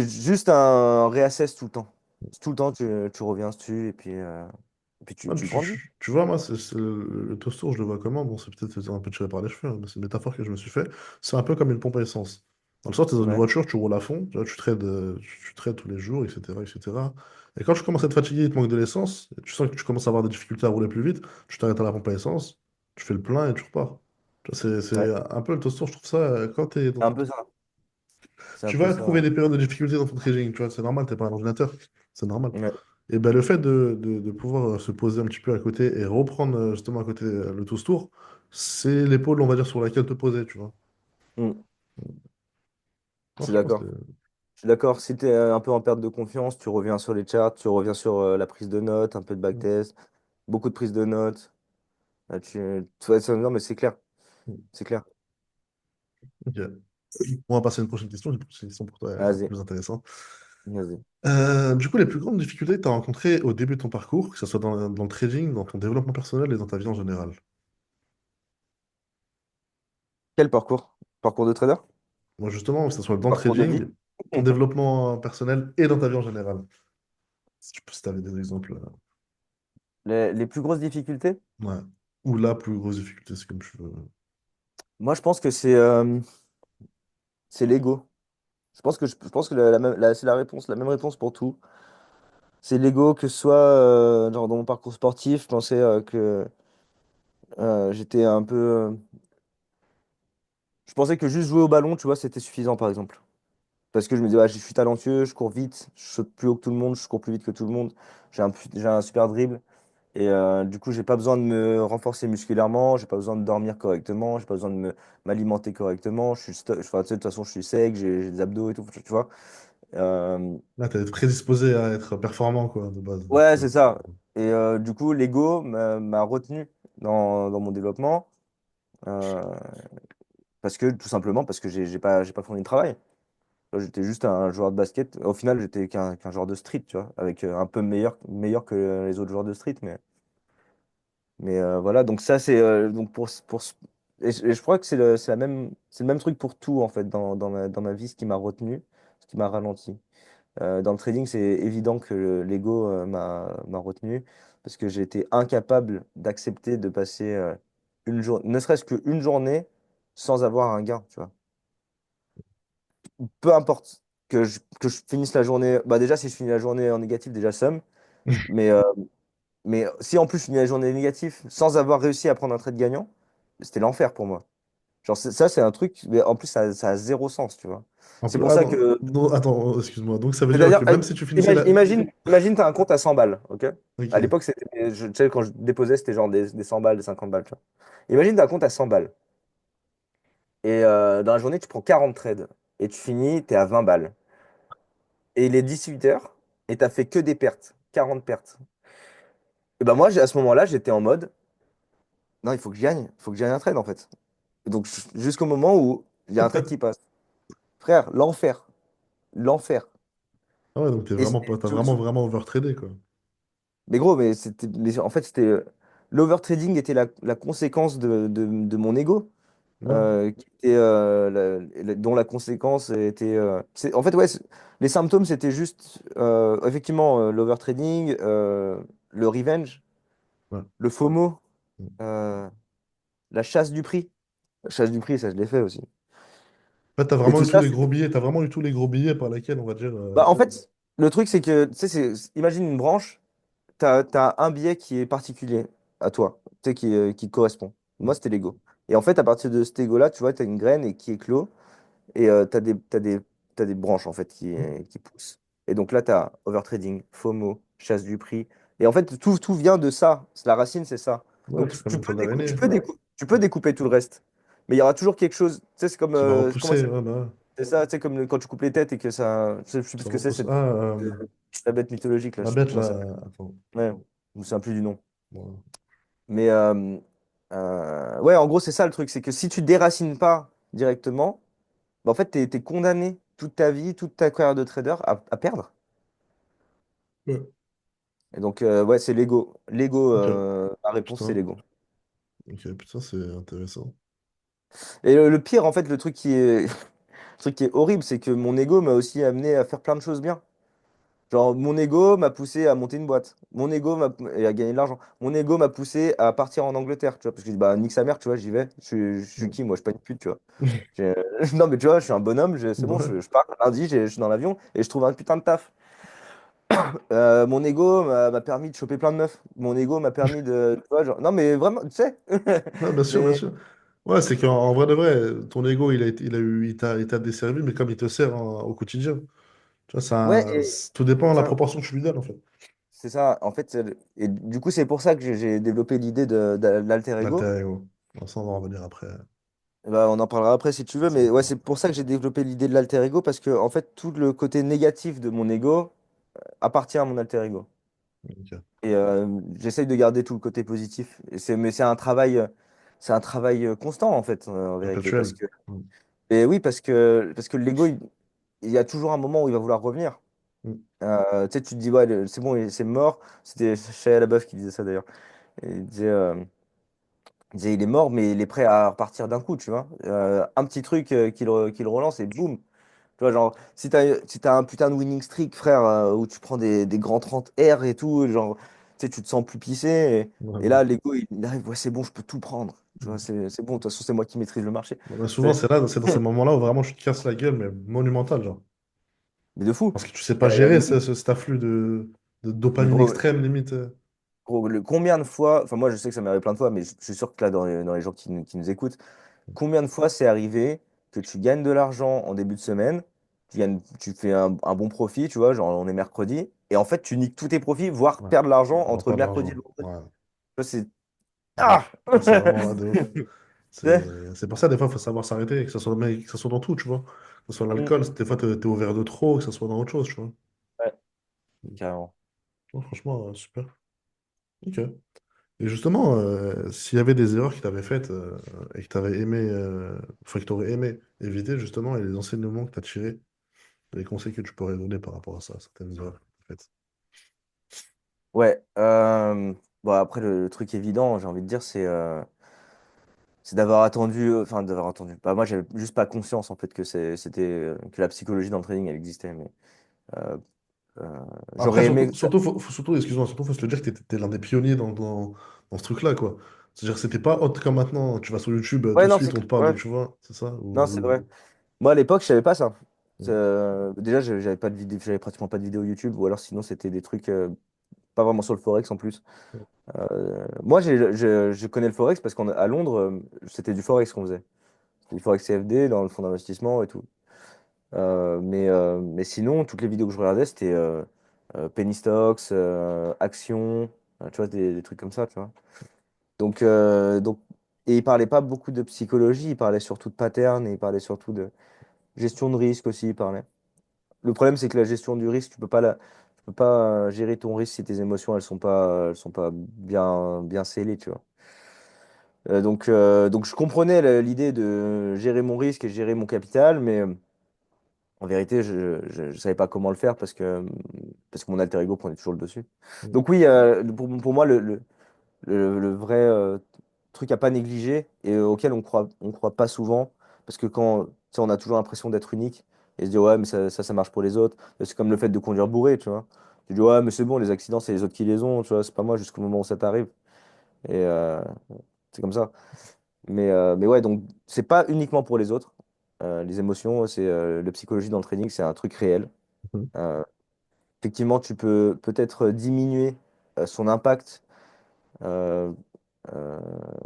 juste un réassess tout le temps. Tout le temps, tu reviens dessus et puis tu, Ah, tu le prends dessus. tu vois, moi, le toaster, je le vois comment? Bon, c'est peut-être un peu tiré par les cheveux, hein, mais c'est une métaphore que je me suis fait. C'est un peu comme une pompe à essence. Dans le sens, tu es dans une Ouais. voiture, tu roules à fond, tu vois, tu trades tous les jours, etc., etc. Et quand tu commences à te fatiguer, il te manque de l'essence, et tu sens que tu commences à avoir des difficultés à rouler plus vite, tu t'arrêtes à la pompe à essence, tu fais le plein et tu repars. Tu vois, Ouais. c'est un peu le toaster, je trouve ça, quand tu es dans C'est un ton... peu ça. C'est un Tu peu vas trouver ça. des périodes de difficulté dans ton trading, tu vois, c'est normal, t'es pas un ordinateur, c'est normal. Ouais. Et ben, le fait de pouvoir se poser un petit peu à côté et reprendre justement à côté le toast-tour, c'est l'épaule, on va dire, sur laquelle te poser, tu vois. Mm. Je suis Franchement, d'accord. Je suis d'accord. Si tu es un peu en perte de confiance, tu reviens sur les charts, tu reviens sur la prise de notes, un peu de backtest, beaucoup de prise de notes. Non, mais c'est clair. C'est clair. Ok. On va passer à une prochaine question. J'ai une prochaine question pour toi, un peu Vas-y. plus intéressante. Vas-y. Du coup, les plus grandes difficultés que tu as rencontrées au début de ton parcours, que ce soit dans le trading, dans ton développement personnel et dans ta vie en général. Quel parcours? Parcours de trader? Moi, justement, que ce soit dans le Parcours de vie? trading, ton développement personnel et dans ta vie en général. Si tu avais des exemples. Les plus grosses difficultés? Ouais. Ou la plus grosse difficulté, c'est comme tu veux. Moi, je pense que c'est l'ego. Je pense que c'est la même réponse pour tout. C'est l'ego, que ce soit genre dans mon parcours sportif, je pensais que j'étais un peu. Je pensais que juste jouer au ballon, tu vois, c'était suffisant, par exemple. Parce que je me disais, ouais, je suis talentueux, je cours vite, je saute plus haut que tout le monde, je cours plus vite que tout le monde, j'ai un super dribble. Et du coup, j'ai pas besoin de me renforcer musculairement, j'ai pas besoin de dormir correctement, j'ai pas besoin de m'alimenter correctement. Enfin, tu sais, de toute façon, je suis sec, j'ai des abdos et tout, tu vois. Euh, Là, tu es prédisposé à être performant, quoi, de base. ouais, c'est ça. Et du coup, l'ego m'a retenu dans mon développement euh, parce que tout simplement parce que j'ai pas fourni le travail. J'étais juste un joueur de basket. Au final, j'étais qu'un joueur de street, tu vois, avec un peu meilleur que les autres joueurs de street, mais voilà. Donc ça, c'est donc et je crois que c'est le même truc pour tout en fait dans ma vie, ce qui m'a retenu, ce qui m'a ralenti. Dans le trading, c'est évident que l'ego m'a retenu parce que j'ai été incapable d'accepter de passer ne serait-ce qu'une journée sans avoir un gain, tu vois. Peu importe que je finisse la journée, bah déjà si je finis la journée en négatif, déjà somme, mais, euh, mais si en plus je finis la journée négative sans avoir réussi à prendre un trade gagnant, c'était l'enfer pour moi. Genre ça c'est un truc, mais en plus ça a zéro sens, tu vois. C'est pour ça Attends, que non, attends, excuse-moi. Donc, ça veut dire que C'est-à-dire, même si tu finissais imagine, la... imagine, tu as un compte à 100 balles, ok? À Ok. l'époque, tu sais, quand je déposais, c'était genre des 100 balles, des 50 balles, tu vois. Imagine, tu as un compte à 100 balles. Et dans la journée, tu prends 40 trades. Et tu finis, tu es à 20 balles. Et il est 18 heures, et tu fait que des pertes, 40 pertes. Et ben moi, à ce moment-là, j'étais en mode, non, il faut que je gagne un trade, en fait. Et donc, jusqu'au moment où il y a un trade qui passe. Frère, l'enfer. L'enfer. Ah ouais, donc Et t'as vraiment, vraiment overtradé, quoi. Mais gros, mais en fait, l'overtrading était la conséquence de mon ego, Ouais, qui était, dont la conséquence était. En fait, ouais, les symptômes, c'était juste, effectivement, l'overtrading, le revenge, ouais. le FOMO, euh, la chasse du prix. La chasse du prix, ça, je l'ai fait aussi. En fait, t'as Et vraiment tout eu tous ça, les gros billets, t'as vraiment eu tous les gros billets par lesquels, on va dire. bah, en fait, le truc, c'est que, tu sais, imagine une branche, t'as un billet qui est particulier à toi, tu sais, qui te correspond. Moi, c'était l'ego. Et en fait, à partir de cet ego-là, tu vois, tu as une graine et qui éclot, et t'as des branches, en fait, qui poussent. Et donc là, tu as overtrading, FOMO, chasse du prix. Et en fait, tout vient de ça. La racine, c'est ça. Ouais, Donc, truc comme l'étoile d'araignée. tu peux découper tout le reste. Mais il y aura toujours quelque chose, tu sais, c'est comme, Qui va comment repousser, ça ouais, bah, c'est ça, tu sais, comme quand tu coupes les têtes et que ça. Je sais plus ça ce que c'est, repousse. cette Ah, la bête mythologique, là, la je sais plus bête, comment ça là, s'appelle. attends. Ouais, je me souviens plus du nom. Bon. Mais ouais, en gros, c'est ça le truc, c'est que si tu déracines pas directement, bah, en fait, tu es condamné toute ta vie, toute ta carrière de trader à perdre. Ouais. Et donc, ouais, c'est l'ego. L'ego, Ok, ma réponse, c'est putain. l'ego. Ok, putain, c'est intéressant. Et le pire, en fait, le truc le truc qui est horrible, c'est que mon ego m'a aussi amené à faire plein de choses bien. Genre, mon ego m'a poussé à monter une boîte. Et à gagner de l'argent. Mon ego m'a poussé à partir en Angleterre, tu vois, parce que je dis, bah, nique sa mère, tu vois, j'y vais. Je suis Ouais. qui, moi, je suis pas une pute, tu vois. J'ai- Non, mais tu vois, je suis un bonhomme, c'est bon, Ouais. je pars. Lundi, je suis dans l'avion et je trouve un putain de taf. Mon ego m'a permis de choper plein de meufs. Mon ego m'a permis de. Tu vois, genre, non, mais vraiment, tu sais. Ouais, bien sûr, bien Mais, sûr. Ouais, c'est qu'en vrai de vrai, ton ego, il t'a desservi, mais comme il te sert au quotidien. Tu vois, ouais, tout dépend de c'est la ça. proportion que tu lui donnes, en fait. C'est ça. En fait, et du coup, c'est pour ça que j'ai développé l'idée de l'alter ego. L'alter ego. Bon, ça, on va en revenir après. Bah, on en parlera après si tu veux, Ça, on mais en ouais, parlera c'est après. pour ça que j'ai développé l'idée de l'alter ego, parce que en fait, tout le côté négatif de mon ego appartient à mon alter ego. Ok. Et j'essaye de garder tout le côté positif. Mais c'est un travail constant en fait, en vérité, parce Perpétuel. que, Mm. et oui, parce que l'ego, il y a toujours un moment où il va vouloir revenir. Mm. Tu sais, tu te dis ouais, c'est bon, c'est mort. C'était Shia LaBeouf qui disait ça d'ailleurs. Et il disait, il est mort, mais il est prêt à repartir d'un coup, tu vois. Un petit truc qui le relance et boum. Tu vois, genre, si t'as un putain de winning streak, frère, où tu prends des grands 30 R et tout, genre, tu sais, tu te sens plus pissé. Et Ouais, là, l'ego, il arrive, ouais, c'est bon, je peux tout prendre. Tu vois, ouais. c'est bon, de toute façon, c'est moi qui maîtrise le marché. Mais souvent, C'est- c'est dans ces moments-là où vraiment tu te casses la gueule, mais monumental, genre. Mais de fou. Parce que tu sais pas Euh, gérer cet afflux de mais dopamine gros, extrême, limite. gros, combien de fois, enfin, moi, je sais que ça m'est arrivé plein de fois, mais je suis sûr que là, dans les gens qui nous écoutent, combien de fois c'est arrivé que tu gagnes de l'argent en début de semaine, tu fais un bon profit, tu vois, genre on est mercredi, et en fait tu niques tous tes profits, voire Ouais. perdre l'argent On va entre le perdre de mercredi et l'argent. le vendredi. Ouais. Ça, c'est. Ouais. Ah! Ouais, c'est vraiment là de ouf. Tu sais. C'est pour ça, des fois, il faut savoir s'arrêter, que ce soit, mais que ce soit dans tout, tu vois. Que ce soit Mm. l'alcool, des fois, t'es au verre de trop, que ce soit dans autre chose, tu vois. Ouais, carrément. Ouais, franchement, super. Ok. Et justement, s'il y avait des erreurs que tu avais faites et que tu avais aimé, enfin, que tu aurais aimé éviter, justement, et les enseignements que tu as tirés, les conseils que tu pourrais donner par rapport à ça, certaines erreurs faites. Ouais. Bon, après, le truc évident, j'ai envie de dire, c'est d'avoir attendu, enfin, d'avoir attendu. Bah, moi, j'avais juste pas conscience, en fait, que la psychologie dans le trading, elle existait. Mais euh, euh, Après, j'aurais aimé. surtout, excuse-moi, surtout, faut se le dire que tu étais l'un des pionniers dans ce truc-là, quoi. C'est-à-dire que c'était pas hot comme maintenant, tu vas sur YouTube, tout Ouais, de non, suite, c'est on que. te parle de, Ouais, tu vois, c'est ça? non, c'est vrai. Moi, à l'époque, je savais pas ça. Mm, Déjà, j'avais pas de vidéo, j'avais pratiquement pas de vidéo YouTube, ou alors sinon, c'était des trucs pas vraiment sur le Forex en plus. Moi, je connais le Forex parce qu'à Londres, c'était du Forex qu'on faisait. C'était du Forex CFD dans le fonds d'investissement et tout. Mais sinon, toutes les vidéos que je regardais, c'était Penny Stocks, Action, tu vois, des trucs comme ça, tu vois. Donc, et il parlait pas beaucoup de psychologie, il parlait surtout de pattern et il parlait surtout de gestion de risque aussi, il parlait. Le problème, c'est que la gestion du risque, tu peux pas gérer ton risque si tes émotions, elles sont pas bien scellées, tu vois. Donc, je comprenais l'idée de gérer mon risque et gérer mon capital, mais en vérité, je savais pas comment le faire parce que mon alter ego prenait toujours le dessus. mm, Donc oui, pour moi, le vrai truc à pas négliger et auquel on croit pas souvent, parce que quand, tu sais, on a toujours l'impression d'être unique et se dire ouais, mais ça marche pour les autres. C'est comme le fait de conduire bourré, tu vois. Tu dis ouais, mais c'est bon, les accidents, c'est les autres qui les ont, tu vois, c'est pas moi jusqu'au moment où ça t'arrive. Et c'est comme ça. Mais ouais, donc c'est pas uniquement pour les autres. Les émotions, c'est la psychologie dans le trading, c'est un truc réel. Mhm. Euh, Effectivement, tu peux peut-être diminuer son impact. euh, euh,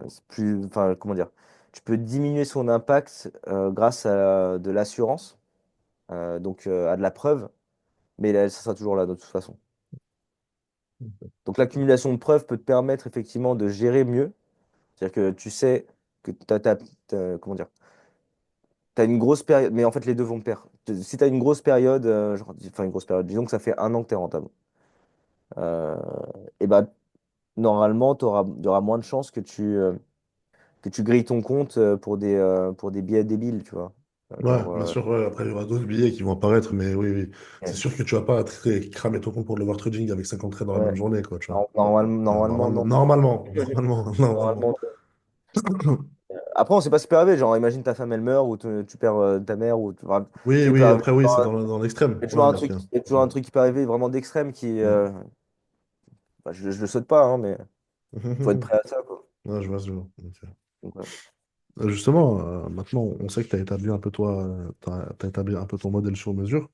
c'est plus, enfin, comment dire? Tu peux diminuer son impact grâce à de l'assurance, donc à de la preuve, mais ça sera toujours là de toute façon. Donc l'accumulation de preuves peut te permettre effectivement de gérer mieux. C'est-à-dire que tu sais que comment dire? Tu as une grosse période, mais en fait les deux vont de pair. Si tu as une grosse période, enfin une grosse période, disons que ça fait un an que tu es rentable. Euh, et ben normalement, il y aura moins de chances que tu grilles ton compte pour des billets débiles, tu vois. Ouais, Genre, bien sûr, ouais. Après, il y aura d'autres billets qui vont apparaître, mais oui, oui. C'est ouais. sûr que tu vas pas cramer ton compte pour le l'over trading avec 50 trades dans la même Ouais. journée, quoi, tu vois. Normalement, Normalement, non. normalement, normalement, normalement. Normalement, non. Après, on sait pas ce qui peut arriver. Genre, imagine ta femme, elle meurt, ou tu perds ta mère, ou enfin, tu Oui, sais, il peut oui, arriver. après, oui, c'est dans l'extrême. Il y a toujours Ouais, un bien truc, sûr. il y a toujours Ouais. un truc qui peut arriver vraiment d'extrême qui, Ouais. bah, je le souhaite pas, hein, mais faut être prêt à ça, quoi. Ouais, je vois ce genre. Ok. Donc, ouais. Justement, maintenant, on sait que tu as établi un peu toi, t'as établi un peu ton modèle sur mesure.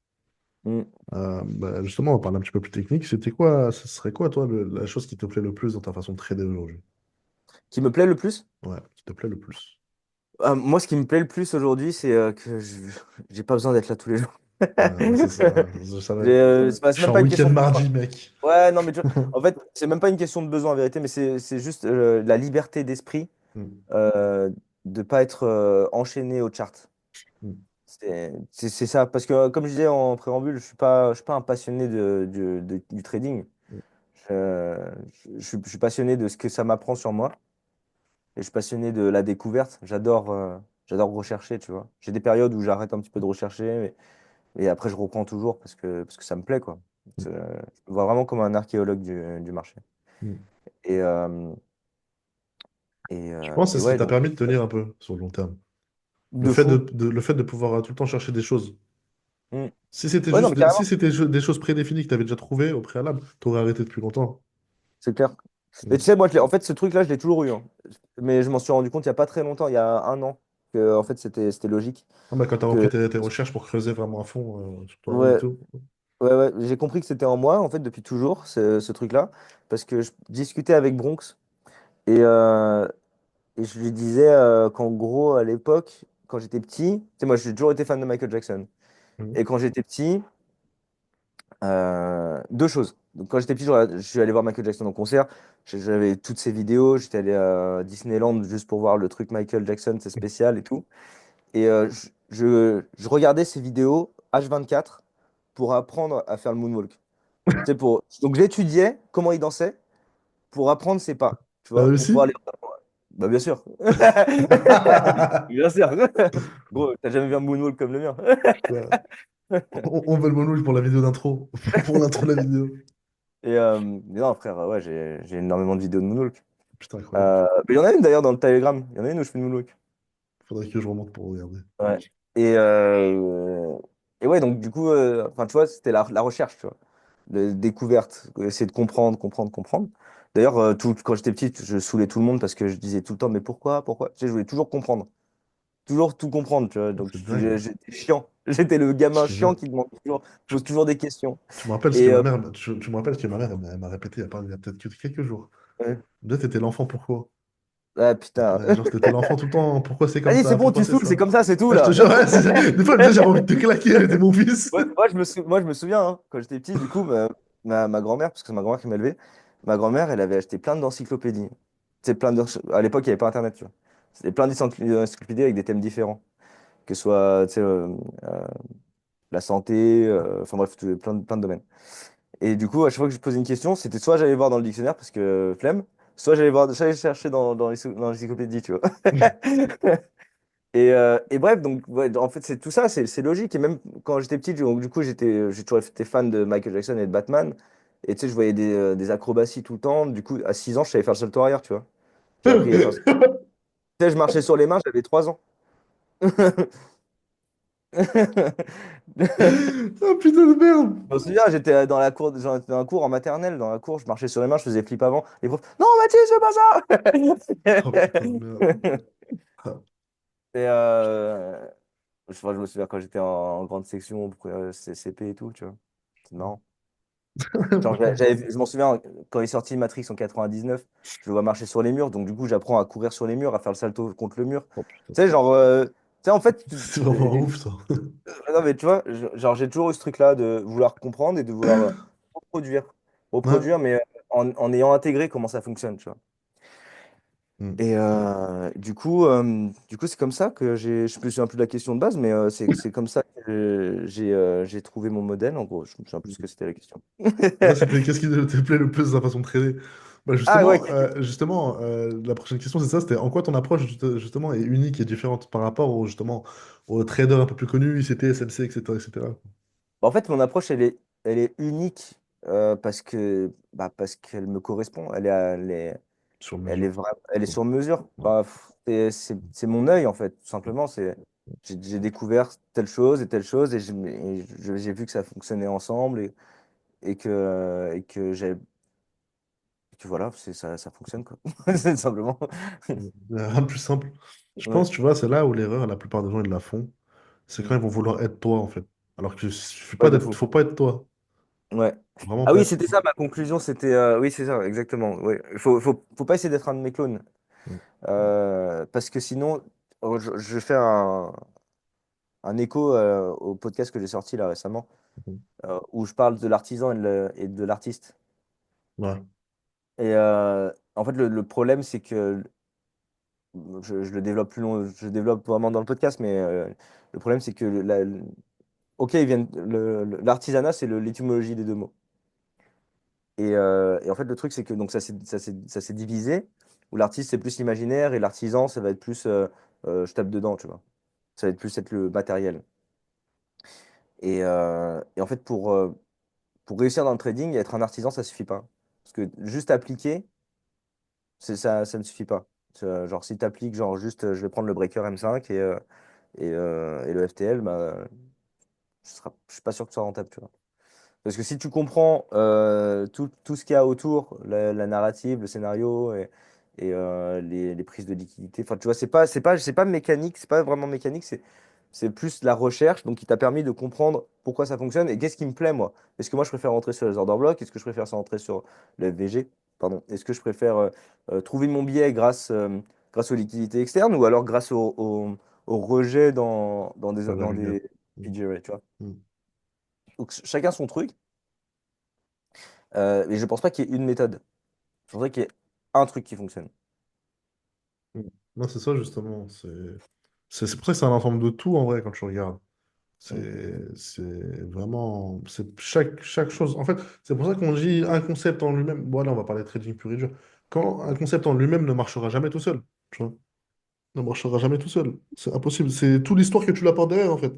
Mm. Bah, justement, on parle un petit peu plus technique. C'était quoi, ce serait quoi, toi, la chose qui te plaît le plus dans ta façon de trader aujourd'hui? Qui me plaît le plus? Ouais, qui te plaît le plus. Moi, ce qui me plaît le plus aujourd'hui, c'est que j'ai pas besoin d'être là tous les jours. Ouais, c'est ça. Je savais. C'est Je suis même en pas une week-end question de besoin. mardi, mec. Ouais, non, mais en fait, c'est même pas une question de besoin en vérité, mais c'est juste la liberté d'esprit Mm, de pas être enchaîné au chart. mm, C'est ça, parce que comme je disais en préambule, je suis pas un passionné du trading. mm, Je, je suis passionné de ce que ça m'apprend sur moi et je suis passionné de la découverte. J'adore rechercher, tu vois. J'ai des périodes où j'arrête un petit peu de rechercher, mais après je reprends toujours parce que ça me plaît, quoi. mm, Je me vois vraiment comme un archéologue du marché. mm. Et, Je pense que et c'est ce qui ouais, t'a donc, permis de tenir un peu sur le long terme. de fou. Le fait de pouvoir tout le temps chercher des choses. Mm. Si c'était Ouais, non, juste mais si carrément, c'était des choses prédéfinies que tu avais déjà trouvées au préalable, tu aurais arrêté depuis longtemps. c'est clair. Mais tu Mm. sais, moi, en fait, ce truc-là, je l'ai toujours eu, hein. Mais je m'en suis rendu compte il n'y a pas très longtemps, il y a un an, que en fait, c'était logique. Ah bah, quand tu as repris Que, tes recherches pour creuser vraiment à fond sur toi-même et ouais, tout. ouais, j'ai compris que c'était en moi, en fait, depuis toujours, ce truc-là. Parce que je discutais avec Bronx et et je lui disais qu'en gros, à l'époque, quand j'étais petit, tu sais, moi, j'ai toujours été fan de Michael Jackson. Mm. Et quand j'étais petit, deux choses. Donc, quand j'étais petit, je suis allé voir Michael Jackson en concert. J'avais toutes ses vidéos. J'étais allé à Disneyland juste pour voir le truc Michael Jackson, c'est spécial et tout. Et je regardais ses vidéos H24 pour apprendre à faire le moonwalk. Donc j'étudiais comment il dansait pour apprendre ses pas, tu T'as vois, pour pouvoir réussi? les... Bah bien sûr. Bien sûr. Gros, t'as jamais vu un moonwalk comme le mien. Putain. On veut le mot louche pour la vidéo d'intro. Pour l'intro de la vidéo. Mais non, frère, ouais, j'ai énormément de vidéos de moonwalk. Putain, incroyable. Mais il y en a une d'ailleurs dans le Telegram. Il y en a une où je fais le moonwalk. Faudrait que je remonte pour regarder. Ouais. Et, euh, et ouais, donc du coup, enfin, tu vois, c'était la recherche, tu vois. De découverte, essayer de comprendre. D'ailleurs, quand j'étais petit, je saoulais tout le monde parce que je disais tout le temps, mais pourquoi, pourquoi? Tu sais, je voulais toujours comprendre, toujours tout comprendre, tu vois. Donc, C'est dingue. j'étais chiant. J'étais le Je gamin te chiant jure. qui demande toujours, Tu, pose toujours des questions. tu me rappelles ce que Et ma mère, tu me rappelles ce que ma mère elle m'a répété il y a peut-être quelques jours. ouais. Peut-être t'étais l'enfant, pourquoi? Ah putain. Genre, t'étais l'enfant tout le temps, pourquoi c'est comme Vas-y, c'est ça? bon, Pourquoi tu c'est saoules, c'est ça? comme ça, c'est tout Ouais, je te là. jure, ouais, des fois, déjà, j'avais envie de te claquer, elle était mon fils. Ouais, moi, je me souviens, hein, quand j'étais petit, du coup, ma grand-mère, parce que c'est ma grand-mère qui m'a élevé, ma grand-mère, elle avait acheté plein d'encyclopédies. C'est à l'époque, il n'y avait pas Internet, tu vois. C'était plein d'encyclopédies avec des thèmes différents, que ce soit, tu sais, la santé, enfin bref, plein de domaines. Et du coup, à chaque fois que je posais une question, c'était soit j'allais voir dans le dictionnaire, parce que flemme, soit j'allais chercher dans l'encyclopédie, tu vois. Et bref, donc ouais, en fait, c'est tout ça, c'est logique. Et même quand j'étais petit, donc, du coup, j'ai toujours été fan de Michael Jackson et de Batman. Et tu sais, je voyais des acrobaties tout le temps. Du coup, à 6 ans, je savais faire le salto arrière, tu vois. J'ai appris à faire ça. Tu sais, je marchais sur les mains, j'avais 3 ans. Oh putain de merde! Je me souviens, j'étais dans la cour, j'étais dans un cours en maternelle, dans la cour, je marchais sur les mains, je faisais flip avant. Les profs, non, Mathis, fais pas Oh putain de merde. ça! Ah, Et, je me souviens quand j'étais en grande section, CP et tout, tu vois. C'est marrant. Genre, je m'en souviens, quand est sorti Matrix en 99, je le vois marcher sur les murs, donc du coup, j'apprends à courir sur les murs, à faire le salto contre le mur. Oh putain. Tu sais, genre, tu sais, en fait, C'est vraiment ouf, ça. non, mais tu vois, genre, j'ai toujours eu ce truc-là de vouloir comprendre et de vouloir reproduire, Ouais. reproduire, mais en ayant intégré comment ça fonctionne, tu vois. Mm. Et du coup, c'est comme ça que je me souviens plus de la question de base, mais c'est comme ça que j'ai trouvé mon modèle. En gros, je me souviens plus ce que c'était la question. Ouais, c'était qu'est-ce qui te plaît le plus de sa façon de trader? Bah Ah ouais, la prochaine question, c'est ça, c'était en quoi ton approche justement est unique et différente par rapport justement aux traders un peu plus connus, ICT, SMC, etc., etc. en fait, mon approche, elle est unique parce qu'elle me correspond. Sur Elle est mesure. elle est Ouais. sur mesure. Ouais. Bah, c'est mon œil, en fait, tout simplement. J'ai découvert telle chose, j'ai vu que ça fonctionnait ensemble et que voilà, ça fonctionne, quoi. C'est simplement. Il y a rien de plus simple. Je Ouais. pense, tu vois, c'est là où l'erreur, la plupart des gens, ils la font. C'est quand Mm. ils vont vouloir être toi, en fait. Alors que suffit pas Ouais, de d'être, fou. faut pas être toi. Ouais. Vraiment Ah pas oui, être c'était toi. ça ma conclusion. Oui, c'est ça, exactement. Ouais. Faut pas essayer d'être un de mes clones. Mm. Parce que sinon, je fais un écho au podcast que j'ai sorti là récemment, Mhm. où je parle de l'artisan et de l'artiste. Ouais. Et en fait, le problème, c'est que je le développe plus long, je le développe vraiment dans le podcast, mais le problème, c'est que ok, l'artisanat, c'est l'étymologie des deux mots. Et en fait, le truc, c'est que donc ça s'est divisé, où l'artiste, c'est plus l'imaginaire, et l'artisan, ça va être plus je tape dedans, tu vois. Ça va être plus être le matériel. Et en fait, pour réussir dans le trading, être un artisan, ça suffit pas. Parce que juste appliquer, ça ne suffit pas. Genre, si tu appliques, genre, juste, je vais prendre le breaker M5 et le FTL, bah, je suis pas sûr que ce soit rentable, tu vois. Parce que si tu comprends tout ce qu'il y a autour, la narrative, le scénario et les prises de liquidité, enfin, tu vois, c'est pas mécanique, c'est pas vraiment mécanique, c'est plus la recherche, donc qui t'a permis de comprendre pourquoi ça fonctionne et qu'est-ce qui me plaît, moi. Est-ce que moi, je préfère rentrer sur les order blocks? Est-ce que je préfère rentrer sur le FVG? Pardon. Est-ce que je préfère trouver mon biais grâce aux liquidités externes ou alors grâce au rejet Pas dans rigueur. des PGR, tu vois? Mm. Donc, chacun son truc. Et je pense pas qu'il y ait une méthode. Je voudrais qu'il y ait un truc qui fonctionne. Mm. Non, c'est ça justement. C'est pour ça que c'est un ensemble de tout en vrai quand tu regardes. Mm. C'est vraiment. C'est chaque chose. En fait, c'est pour ça qu'on dit un concept en lui-même. Bon, là, on va parler de trading pur et dur. Quand un concept en lui-même ne marchera jamais tout seul. Tu vois, ne marchera jamais tout seul. C'est impossible. C'est toute l'histoire que tu l'apportes derrière, en fait.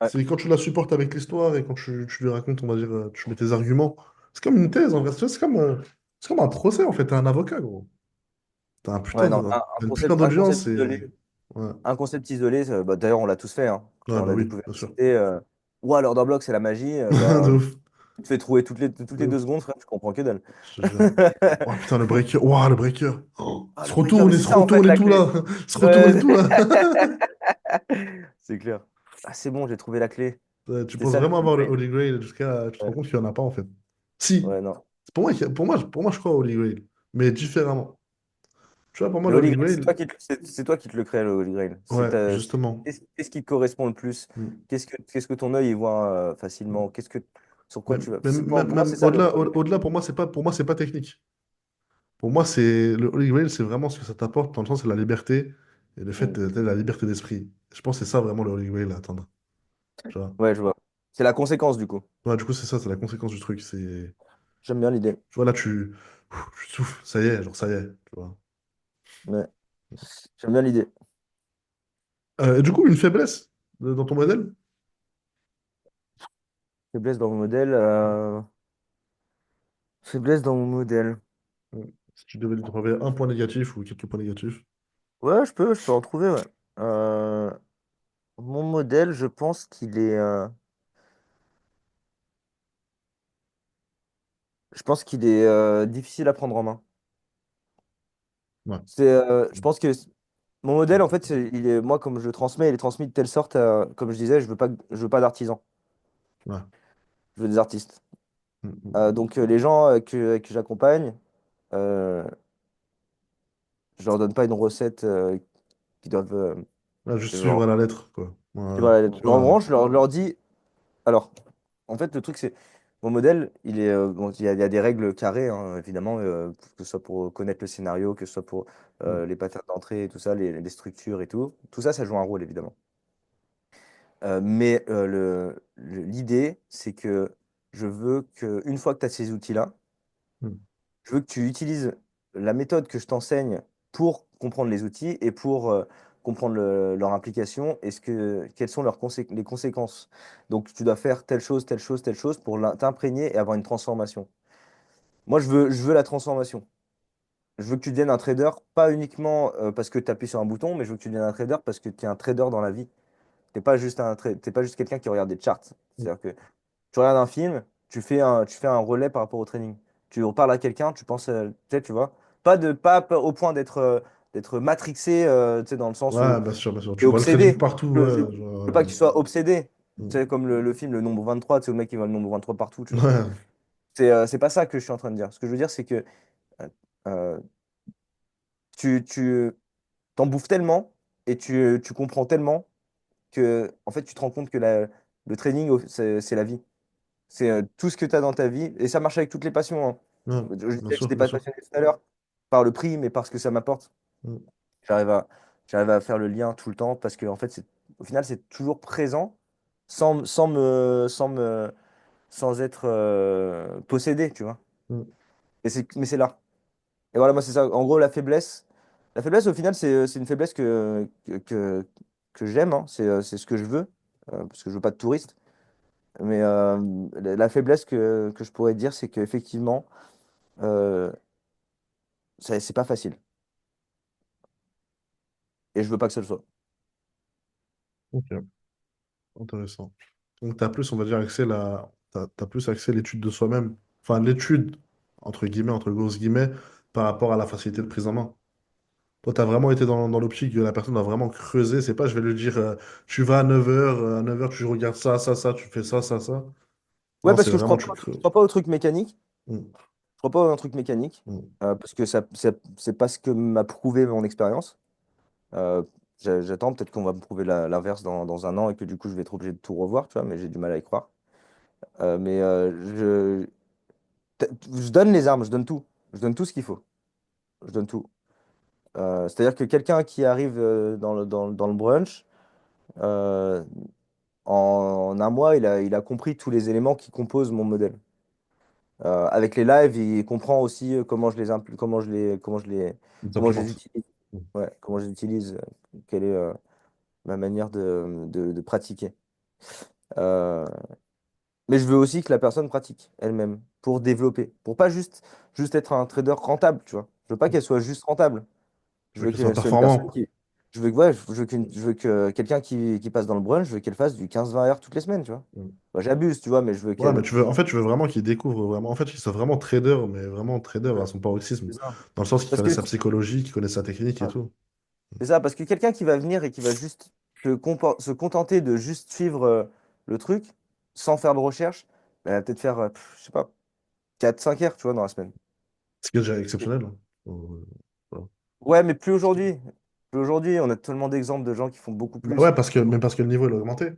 Ouais, C'est quand tu la supportes avec l'histoire et quand tu lui racontes, on va dire, tu mets tes arguments. C'est comme une thèse, en vrai. C'est comme un procès, en fait. T'es un avocat, gros. ouais, non, T'as une putain un concept d'audience isolé. et. Ouais. Un concept isolé, bah, d'ailleurs, on l'a tous fait, hein. Ouais, Quand on bah a oui, découvert bien sûr. l'ICT, ouah, l'order block, c'est la magie. De Bah, ouf. tu te fais trouver toutes De les deux ouf. secondes, frère, tu comprends que dalle. Je te jure. Oh putain, le breaker. Ouah, le breaker. Oh, Ah, le breaker, mais c'est se ça, en fait, retourne et la tout clé. là. Se retourne et Ouais, tout là. c'est clair. Ah, c'est bon, j'ai trouvé la clé. Tu C'était penses ça, le vraiment Holy avoir le Grail. Holy Grail jusqu'à. Tu te rends Ouais, compte qu'il n'y en a pas en fait. Si. ouais, non. Pour moi, je crois au Holy Grail. Mais différemment. Tu vois, pour moi, Le le Holy Holy Grail, Grail. c'est toi qui te le crée, le Holy Grail. Ouais, justement. Qu'est-ce qui te correspond le plus? Mm. Qu'est-ce que ton œil y voit facilement? Sur quoi tu vas? Pour moi, c'est Même ça le au-delà, Holy Grail. au-delà, pour moi, c'est pas technique. Pour moi, c'est le Holy Grail, c'est vraiment ce que ça t'apporte, dans le sens, c'est la liberté et le fait Mm. de la liberté d'esprit. Je pense que c'est ça vraiment le Holy Grail à atteindre. Tu vois. Ouais, je vois. C'est la conséquence du coup. Ouais, du coup, c'est ça, c'est la conséquence du truc. C'est, J'aime bien l'idée. tu vois, là, tu souffles, ça y est, genre, ça y est, tu vois. Ouais. J'aime bien l'idée. Et du coup, une faiblesse dans ton modèle? Faiblesse dans mon modèle. Faiblesse dans mon modèle. Si tu devais lui trouver un point négatif ou quelques points négatifs. Ouais, je peux en trouver, ouais. Euh, Mon modèle, je pense qu'il est difficile à prendre en main. Ouais. Je pense que Mon modèle, en fait, moi, comme je le transmets, il est transmis de telle sorte, comme je disais, je veux pas d'artisans, Ouais. je veux des artistes. Mm, mm. Donc, les gens que j'accompagne, euh, je leur donne pas une recette qu'ils doivent, Ouais, juste suivre genre, à la lettre, quoi. tu Ouais. vois, Tu en vois. revanche, je leur dis, alors, en fait, le truc, c'est, mon modèle, bon, il y a des règles carrées, hein, évidemment, que ce soit pour connaître le scénario, que ce soit pour Mm, les patterns d'entrée et tout ça, les structures et tout. Tout ça, ça joue un rôle, évidemment. Mais l'idée, c'est que je veux que une fois que tu as ces outils-là, mm. je veux que tu utilises la méthode que je t'enseigne pour comprendre les outils et pour comprendre leur implication et quelles sont les conséquences. Donc, tu dois faire telle chose, telle chose, telle chose pour t'imprégner et avoir une transformation. Moi, je veux la transformation. Je veux que tu deviennes un trader, pas uniquement parce que tu appuies sur un bouton, mais je veux que tu deviennes un trader parce que tu es un trader dans la vie. T'es pas juste quelqu'un qui regarde des charts. C'est-à-dire que tu regardes un film, tu fais un relais par rapport au training. Tu parles à quelqu'un, tu penses, tu vois, pas au point d'être matrixé, tu sais, dans le sens où Ouais, bien sûr, bien sûr. tu es Tu vois le trading obsédé. partout, Je veux pas que tu sois obsédé. mm. Tu sais, comme le film Le Nombre 23, tu sais, le mec qui voit le nombre 23 partout, tu vois. Ouais. C'est pas ça que je suis en train de dire. Ce que je veux dire, c'est que euh, euh, tu t'en bouffes tellement et tu comprends tellement que, en fait, tu te rends compte que le training, c'est la vie. C'est tout ce que tu as dans ta vie. Et ça marche avec toutes les passions, hein. Ouais, Je bien disais que je sûr, n'étais bien pas sûr. passionné tout à l'heure par le prix, mais par ce que ça m'apporte. Mm. J'arrive à, j'arrive à faire le lien tout le temps parce que, en fait, au final, c'est toujours présent sans être possédé, tu vois. Mm. Mais c'est là. Et voilà, moi, c'est ça. En gros, la faiblesse, au final, c'est une faiblesse que j'aime, hein. C'est ce que je veux, parce que je veux pas de touristes. Mais la faiblesse que je pourrais dire, c'est qu'effectivement, euh, c'est pas facile. Et je veux pas que ça le soit. Ok, intéressant. Donc, tu as plus, on va dire, t'as plus accès à l'étude de soi-même. Enfin, l'étude, entre guillemets, entre grosses guillemets, par rapport à la facilité de prise en main. Toi, tu as vraiment été dans l'optique que la personne a vraiment creusé. C'est pas, je vais lui dire, tu vas à 9h, à 9h, tu regardes ça, ça, ça, tu fais ça, ça, ça. Ouais, Non, parce c'est que vraiment, tu je creuses. crois pas au truc mécanique. Mm, Je crois pas à un truc mécanique. mm. Parce que c'est pas ce que m'a prouvé mon expérience. Euh, j'attends, peut-être qu'on va me prouver l'inverse dans un an et que du coup, je vais être obligé de tout revoir, tu vois, mais j'ai du mal à y croire. Mais je donne les armes, je donne tout. Je donne tout ce qu'il faut. Je donne tout. C'est-à-dire que quelqu'un qui arrive dans le brunch, euh, en un mois, il a compris tous les éléments qui composent mon modèle. Avec les lives, il comprend aussi comment je les, impl- Ils comment je les implémentent. utilise. Mm. Ouais, comment je les utilise, quelle est ma manière de pratiquer. Euh, mais je veux aussi que la personne pratique elle-même pour développer, pour pas juste être un trader rentable, tu vois. Je veux pas qu'elle soit juste rentable. Je Je veux veux qu'ils soient que ce soit une personne performants. qui. Ouais, je veux que quelqu'un qui passe dans le brunch, je veux qu'elle fasse du 15-20 heures toutes les semaines, tu vois. Mm. Bah, j'abuse, tu vois, mais je veux Ouais, mais qu'elle. en fait, tu veux vraiment qu'ils découvrent vraiment, en fait, qu'ils soient vraiment trader, mais vraiment trader à Ouais, son paroxysme. c'est ça. Dans le sens qu'ils Parce connaissent que sa psychologie, qu'ils connaissent sa technique et ouais, tout. c'est ça, parce que quelqu'un qui va venir et qui va juste se contenter de juste suivre le truc sans faire de recherche, bah, elle va peut-être faire, je sais pas, 4-5 heures, tu vois, dans la semaine. Ce qui est déjà exceptionnel, hein. Voilà. Ouais, mais plus aujourd'hui. Plus aujourd'hui, on a tellement d'exemples de gens qui font beaucoup Bah plus. ouais, mais parce que le niveau il a augmenté.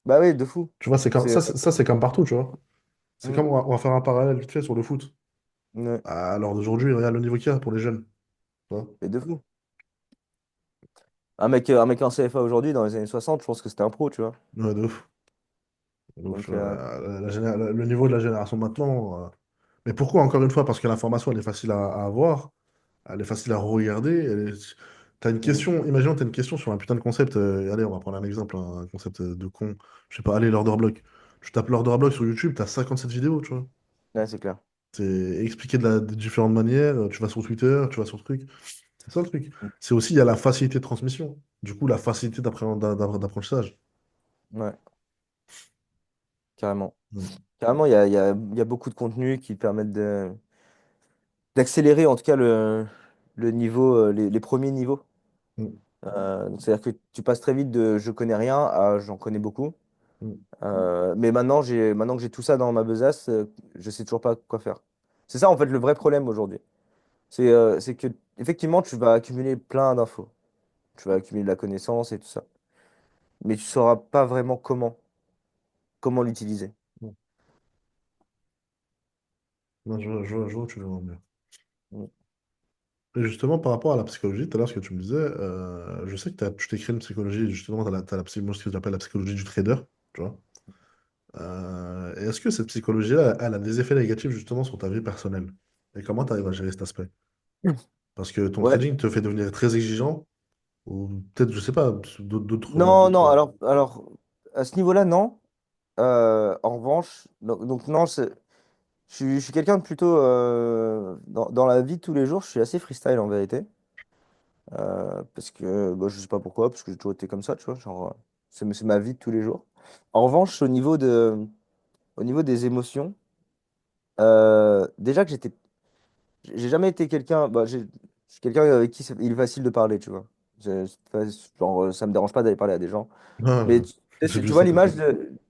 Bah oui, de fou. Tu vois, c'est comme C'est. ça, c'est comme partout, tu vois. C'est Mm, comme on va faire un parallèle vite fait sur le foot. ouais, À l'heure d'aujourd'hui, regarde le niveau qu'il y a pour les jeunes. Tu vois. mais de fou. Un mec en CFA aujourd'hui, dans les années 60, je pense que c'était un pro, tu vois. Ouais, de ouf. De ouf. Donc, Le niveau de la génération maintenant. Mais pourquoi, encore une fois? Parce que l'information, elle est facile à avoir, elle est facile à regarder. T'as une mm, question, imaginons, t'as une question sur un putain de concept. Allez, on va prendre un exemple, un concept de con. Je sais pas, allez, l'order block. Tu tapes l'order block sur YouTube, t'as 57 vidéos, tu vois. ouais, c'est clair. C'est expliqué de différentes manières. Tu vas sur Twitter, tu vas sur truc. C'est ça le truc. Mm, C'est aussi, il y a la facilité de transmission. Du coup, la facilité d'apprentissage. ouais, carrément. Mm. Carrément, il y a beaucoup de contenus qui permettent d'accélérer, en tout cas, le niveau, les premiers niveaux. Mm, Donc, c'est-à-dire que tu passes très vite de je connais rien à j'en connais beaucoup. mm, Mais maintenant que j'ai tout ça dans ma besace, je sais toujours pas quoi faire. C'est ça en fait le vrai problème aujourd'hui. C'est que effectivement tu vas accumuler plein d'infos. Tu vas accumuler de la connaissance et tout ça. Mais tu sauras pas vraiment comment l'utiliser. mm. Non, je vois où tu veux en venir. Mm. Et justement, par rapport à la psychologie, tout à l'heure, ce que tu me disais, je sais que tu t'écris une psychologie, justement, t'as moi, ce que j'appelle la psychologie du trader, tu vois. Et est-ce que cette psychologie-là, elle a des effets négatifs, justement, sur ta vie personnelle? Et comment tu arrives à gérer cet aspect? Parce que ton Ouais. trading te fait devenir très exigeant, ou peut-être, je sais pas, Non, non, d'autres... alors à ce niveau-là, non. En revanche, donc non, je suis quelqu'un de plutôt dans la vie de tous les jours, je suis assez freestyle en vérité. Parce que bah, je sais pas pourquoi, parce que j'ai toujours été comme ça, tu vois, genre c'est ma vie de tous les jours. En revanche, au niveau des émotions, déjà que j'ai jamais été quelqu'un, bah, je suis quelqu'un avec qui il est facile de parler, tu vois. Genre, ça me dérange pas d'aller parler à des gens. Ah, Mais j'ai vu tu vois ça, l'image t'inquiète.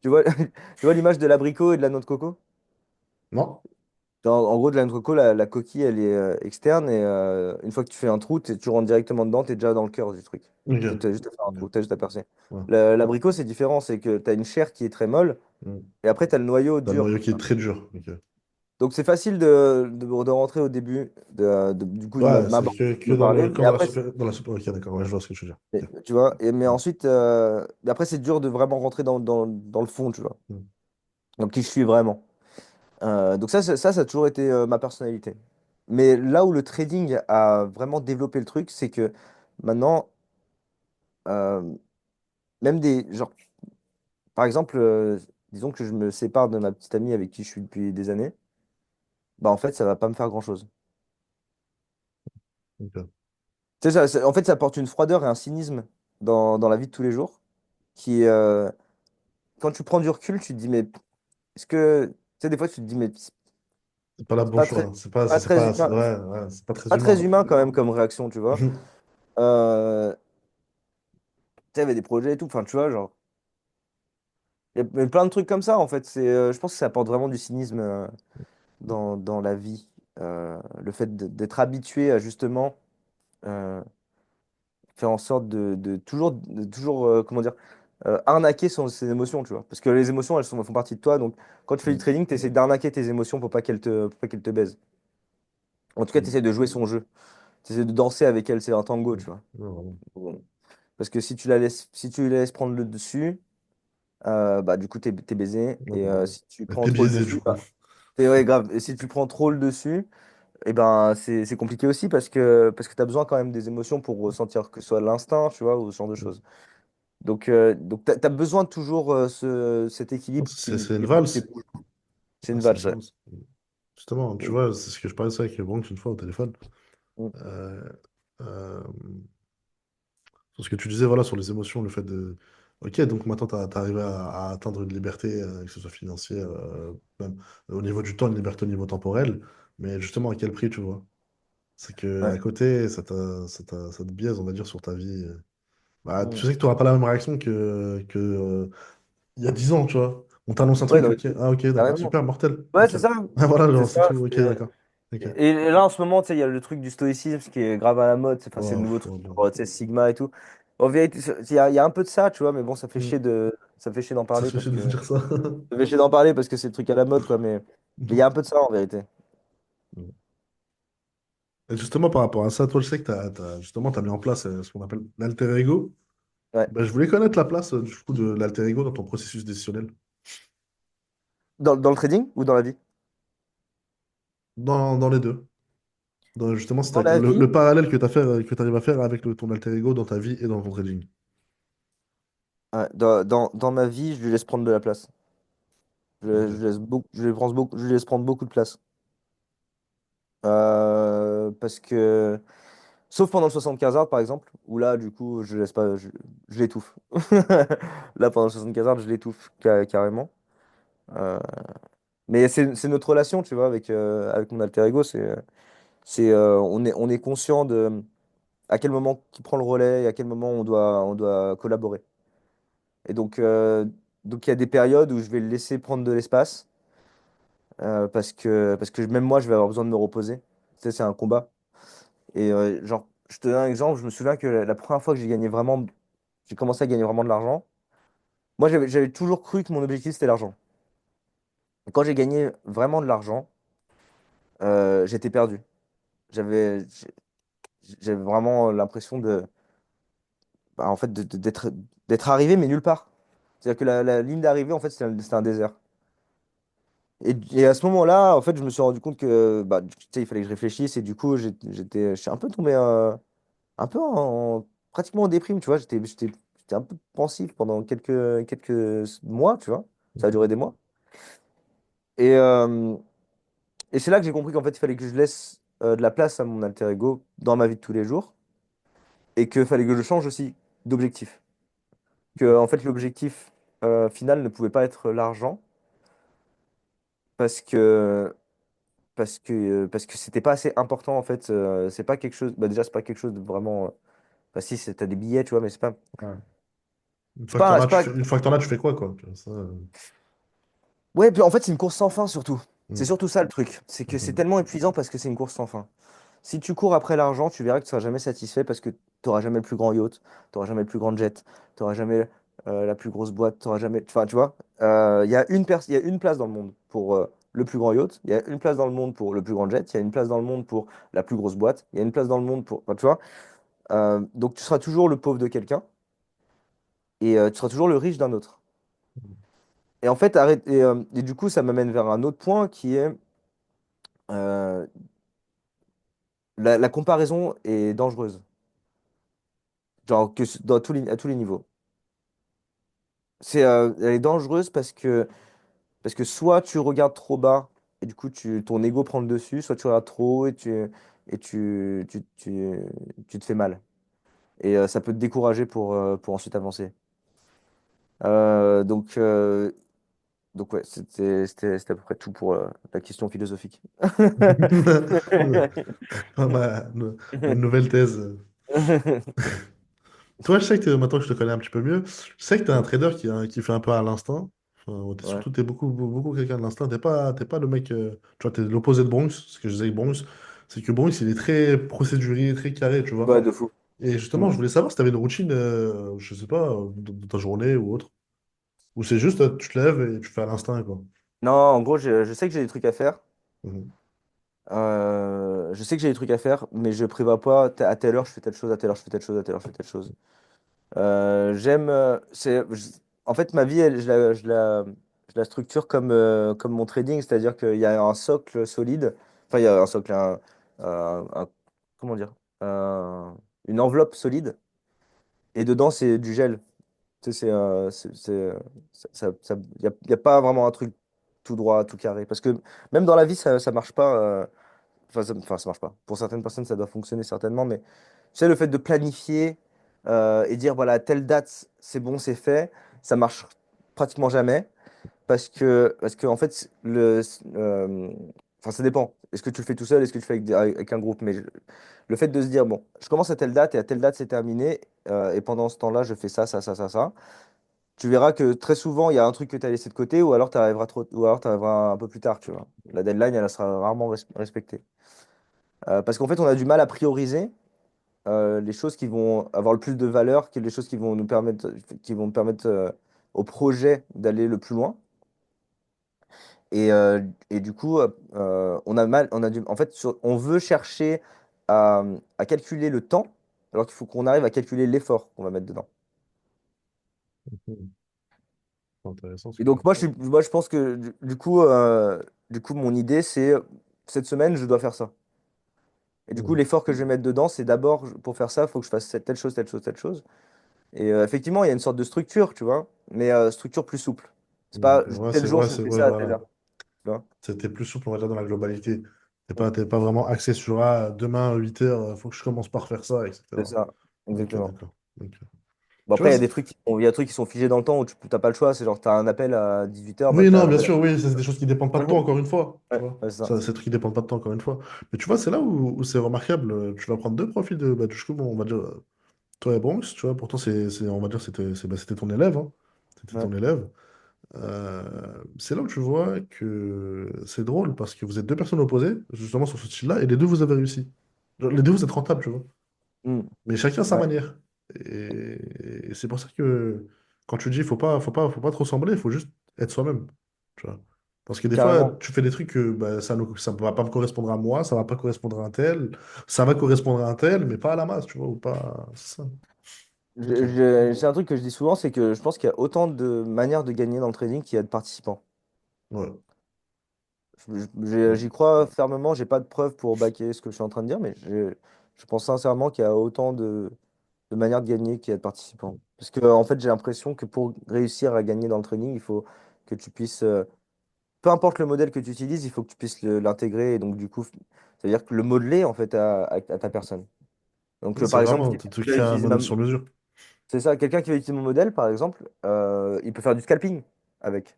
tu vois, tu vois l'image de l'abricot et de la noix de coco? Non? En gros, de la noix de coco, la coquille, elle est externe et une fois que tu fais un trou, tu rentres directement dedans, tu es déjà dans le cœur du truc. Ok. Tu as juste à faire un Ok. trou, tu as juste à percer. Ouais. L'abricot, c'est différent, c'est que tu as une chair qui est très molle Mm. et après, tu as le noyau T'as le dur. noyau qui est très dur. Ok. Donc, c'est facile de rentrer au début, du coup, de Ouais, c'est m'aborder, que de me dans parler. le, Mais comme dans la après, super... Dans la super... Ok, d'accord, ouais, je vois ce que tu veux dire. Ok. tu vois, mais Mm. ensuite, mais après, c'est dur de vraiment rentrer dans le fond, tu vois. Mm. Donc, qui je suis vraiment. Donc ça a toujours été ma personnalité. Mais là où le trading a vraiment développé le truc, c'est que maintenant, euh, même genre, par exemple, disons que je me sépare de ma petite amie avec qui je suis depuis des années, bah en fait, ça va pas me faire grand-chose. Ok. Tu sais, en fait, ça apporte une froideur et un cynisme dans la vie de tous les jours qui, quand tu prends du recul, tu te dis, mais est-ce que, tu sais, des fois, tu te dis, mais C'est pas le c'est bon pas très, choix. C'est pas, pas c'est très pas, humain, ouais, ouais, c'est pas très pas très humain. humain quand même comme réaction, tu vois. Euh, Tu sais, il y avait des projets et tout. Enfin, tu vois, genre, il y a plein de trucs comme ça, en fait. Je pense que ça apporte vraiment du cynisme dans la vie. Le fait d'être habitué à justement euh, faire en sorte de toujours comment dire, arnaquer ses émotions, tu vois. Parce que les émotions, elles font partie de toi. Donc, quand tu fais du Mm. trading, tu essaies d'arnaquer tes émotions pour pas qu'elles te baisent. En tout cas, tu Mm. essaies de jouer son jeu. Tu essaies de danser avec elle, c'est un tango, Mm. tu vois. Ouais, vraiment. Bon. Parce que si tu la laisses prendre le dessus, bah, du coup, t'es baisé. Ouais, Et vraiment. si tu Ouais, prends t'es trop le biaisé, du dessus, coup. bah, ouais, grave. Et si tu prends trop le dessus, et ben, c'est compliqué aussi parce que tu as besoin quand même des émotions pour ressentir que ce soit l'instinct, tu vois, ou ce genre de Mm. choses. Donc tu as besoin de toujours cet Non, équilibre c'est une qui fait que valse. c'est Ouais, une c'est une valse, ouais. valse. Justement, tu Et- vois, c'est ce que je parlais de ça avec Bronx une fois au téléphone. mm, Euh, euh, Sur ce que tu disais, voilà, sur les émotions, le fait de. Ok, donc maintenant, tu as arrivé à atteindre une liberté, que ce soit financière, même au niveau du temps, une liberté au niveau temporel. Mais justement, à quel prix, tu vois? C'est que ouais. à côté, ça te biaise, on va dire, sur ta vie. Bah, tu Mm. sais que tu n'auras pas la même réaction que il y a 10 ans, tu vois. On t'annonce un Ouais, truc, non, ok. Ah, ok, d'accord, carrément. super, mortel. Ouais, Ok. c'est ça. Ah, voilà, C'est genre, c'est ça. tout, ok, d'accord. Ok. Et là, en ce moment, tu sais, il y a le truc du stoïcisme qui est grave à la mode. Enfin, c'est le Oh, nouveau truc, oh, non. tu sais, Sigma et tout. En vérité, il y a un peu de ça, tu vois, mais bon, Hmm. ça fait chier d'en Ça parler se fait parce chier de que dire ça. ça fait chier d'en parler parce que c'est le truc à la mode, quoi. Mais il y a un peu de ça en vérité. Et justement, par rapport à ça, toi, je sais que justement, tu as mis en place ce qu'on appelle l'alter ego. Ouais. Ben, je voulais connaître la place, du coup, de l'alter ego dans ton processus décisionnel. Dans le trading ou dans la vie? Dans les deux. Justement, Dans la vie, le parallèle que tu arrives à faire avec ton alter ego dans ta vie et dans ton trading. ouais, dans ma vie, je lui laisse prendre de la place. Ok. Je lui laisse prendre beaucoup de place. Parce que, sauf pendant le 75 hard, par exemple, où là, du coup, je laisse pas, je l'étouffe. Là, pendant le 75 hard, je l'étouffe carrément. Euh, mais c'est notre relation, tu vois, avec mon alter ego. On est conscient à quel moment qui prend le relais et à quel moment on doit collaborer. Et donc il y a des périodes où je vais le laisser prendre de l'espace parce que même moi, je vais avoir besoin de me reposer. Tu sais, c'est un combat. Et genre, je te donne un exemple. Je me souviens que la première fois que j'ai commencé à gagner vraiment de l'argent. Moi, j'avais toujours cru que mon objectif, c'était l'argent. Et quand j'ai gagné vraiment de l'argent, j'étais perdu. J'avais, j'avais vraiment l'impression en fait, d'être arrivé, mais nulle part. C'est-à-dire que la ligne d'arrivée, en fait, c'était un désert. Et à ce moment-là, en fait, je me suis rendu compte que, bah, tu sais, il fallait que je réfléchisse. Et du coup, je suis un peu tombé un peu pratiquement en déprime, tu vois. J'étais un peu pensif pendant quelques mois, tu vois. Ça a duré des mois. Et, euh, et c'est là que j'ai compris qu'en fait, il fallait que je laisse de la place à mon alter ego dans ma vie de tous les jours. Et qu'il fallait que je change aussi d'objectif. Que, en fait, l'objectif final ne pouvait pas être l'argent parce que parce que c'était pas assez important en fait. C'est pas quelque chose. Bah déjà, c'est pas quelque chose de vraiment. Bah si, t'as des billets, tu vois, mais Ouais. Une c'est fois que t'en pas, as, c'est pas. une fois que t'en as, tu fais quoi, quoi? Tu vois, ça, Ouais, puis en fait, c'est une course sans fin surtout. C'est mm, surtout ça le truc. C'est que c'est mhm. tellement épuisant parce que c'est une course sans fin. Si tu cours après l'argent, tu verras que tu seras jamais satisfait parce que tu n'auras jamais le plus grand yacht, tu n'auras jamais le plus grand jet, tu n'auras jamais la plus grosse boîte, tu jamais. Enfin, tu vois, il y a une place dans le monde pour le plus grand yacht, il y a une place dans le monde pour le plus grand jet, il y a une place dans le monde pour la plus grosse boîte, il y a une place dans le monde pour. Enfin, tu vois, donc tu seras toujours le pauvre de quelqu'un et tu seras toujours le riche d'un autre. Et en fait, arrête. Et du coup, ça m'amène vers un autre point qui est euh, la comparaison est dangereuse. Genre dans à tous les niveaux. Elle est dangereuse parce que soit tu regardes trop bas et du coup ton ego prend le dessus, soit tu regardes trop haut et tu te fais mal. Et ça peut te décourager pour ensuite avancer. Euh, donc, euh, donc ouais, c'était à peu près tout pour la question philosophique. Ah, ma nouvelle thèse. Toi, je sais que maintenant que je te connais un petit peu mieux, je sais que tu es un trader qui fait un peu à l'instinct. Enfin, Ouais. surtout, tu es beaucoup quelqu'un de l'instinct. T'es pas le mec. Tu vois, tu es l'opposé de Bronx. Ce que je disais avec Bronx, c'est que Bronx, il est très procédurier, très carré, tu vois. Ouais, de fou. Et Mm. justement, je voulais savoir si tu avais une routine, je sais pas, de ta journée ou autre. Ou c'est juste, tu te lèves et tu fais à l'instinct, quoi. Non, en gros, je sais que j'ai des trucs à faire. Mhm. Je sais que j'ai des trucs à faire, mais je prévois pas à telle heure je fais telle chose, à telle heure je fais telle chose, à telle heure je fais telle chose. J'aime. En fait, ma vie, je la structure comme mon trading, c'est-à-dire qu'il y a un socle solide. Enfin, il y a un socle, comment dire? Un- une enveloppe solide. Et dedans, c'est du gel. Tu sais, y a pas vraiment un truc tout droit, tout carré. Parce que même dans la vie, ça marche pas. Enfin, ça marche pas. Pour certaines personnes, ça doit fonctionner certainement, mais tu sais, le fait de planifier et dire, voilà, à telle date, c'est bon, c'est fait, ça marche pratiquement jamais parce que en fait, enfin, ça dépend. Est-ce que tu le fais tout seul, est-ce que tu le fais avec un groupe? Mais le fait de se dire, bon, je commence à telle date et à telle date, c'est terminé, et pendant ce temps-là, je fais ça, ça, ça, ça, ça. Tu verras que très souvent, il y a un truc que tu as laissé de côté, ou alors tu arriveras un peu plus tard, tu vois. La deadline, elle sera rarement respectée. Parce qu'en fait, on a du mal à prioriser les choses qui vont avoir le plus de valeur, les choses qui vont permettre au projet d'aller le plus loin. Et, euh, et du coup, on a mal, on a du, en fait, on veut chercher à calculer le temps, alors qu'il faut qu'on arrive à calculer l'effort qu'on va mettre dedans. Mhm. C'est intéressant ce Et que tu donc, dis. moi, je pense que du coup, mon idée, c'est cette semaine, je dois faire ça. Et du coup, Mhm. l'effort que je vais mettre dedans, c'est d'abord, pour faire ça, il faut que je fasse telle chose, telle chose, telle chose. Et effectivement, il y a une sorte de structure, tu vois, mais structure plus souple. C'est pas Ouais, tel jour, je fais ouais, ça à telle voilà. heure. Tu vois? C'était plus souple, on va dire, dans la globalité. Mm. T'es pas vraiment axé sur demain à 8 heures, faut que je commence par faire ça, C'est etc. ça, Ok, exactement. d'accord. Ok. Bon, Tu après, vois, il y a des trucs qui sont figés dans le temps où tu n'as pas le choix. C'est genre, tu as un appel à 18h, bah, oui, tu as non, un bien appel sûr, oui, c'est des choses qui dépendent pas à... de toi, encore une fois. Tu Ouais, vois, ouais, c'est ça. ça, c'est des trucs qui dépendent pas de toi, encore une fois. Mais tu vois, c'est là où c'est remarquable. Tu vas prendre deux profils de, bah, du coup, bon, on va dire, toi et Bronx, tu vois, pourtant, on va dire, c'était ton élève, hein. C'était Ouais. ton élève. C'est là où tu vois que c'est drôle parce que vous êtes deux personnes opposées, justement, sur ce style-là, et les deux, vous avez réussi. Genre, les deux, vous êtes rentables, tu vois. Hmm. Mais chacun sa Ouais. manière. Et c'est pour ça que quand tu dis, faut pas trop ressembler, il faut juste être soi-même. Tu vois. Parce que des fois, Carrément. tu fais des trucs que bah, ça va pas me correspondre à moi, ça va pas correspondre à un tel, ça va correspondre à un tel, mais pas à la masse, tu vois, ou pas. C'est ça. Ok. C'est un truc que je dis souvent, c'est que je pense qu'il y a autant de manières de gagner dans le trading qu'il y a de participants. Ouais. J'y crois fermement, j'ai pas de preuves pour baquer ce que je suis en train de dire, mais je pense sincèrement qu'il y a autant de manières de gagner qu'il y a de participants. Parce que en fait, j'ai l'impression que pour réussir à gagner dans le trading, il faut que tu puisses, peu importe le modèle que tu utilises, il faut que tu puisses l'intégrer et donc du coup, ça veut dire que le modeler en fait à ta personne. Donc Ouais, c'est par exemple, vraiment, quelqu'un tu qui va crées un utiliser modèle sur mesure. c'est ça, quelqu'un qui va utiliser mon modèle, par exemple, il peut faire du scalping avec.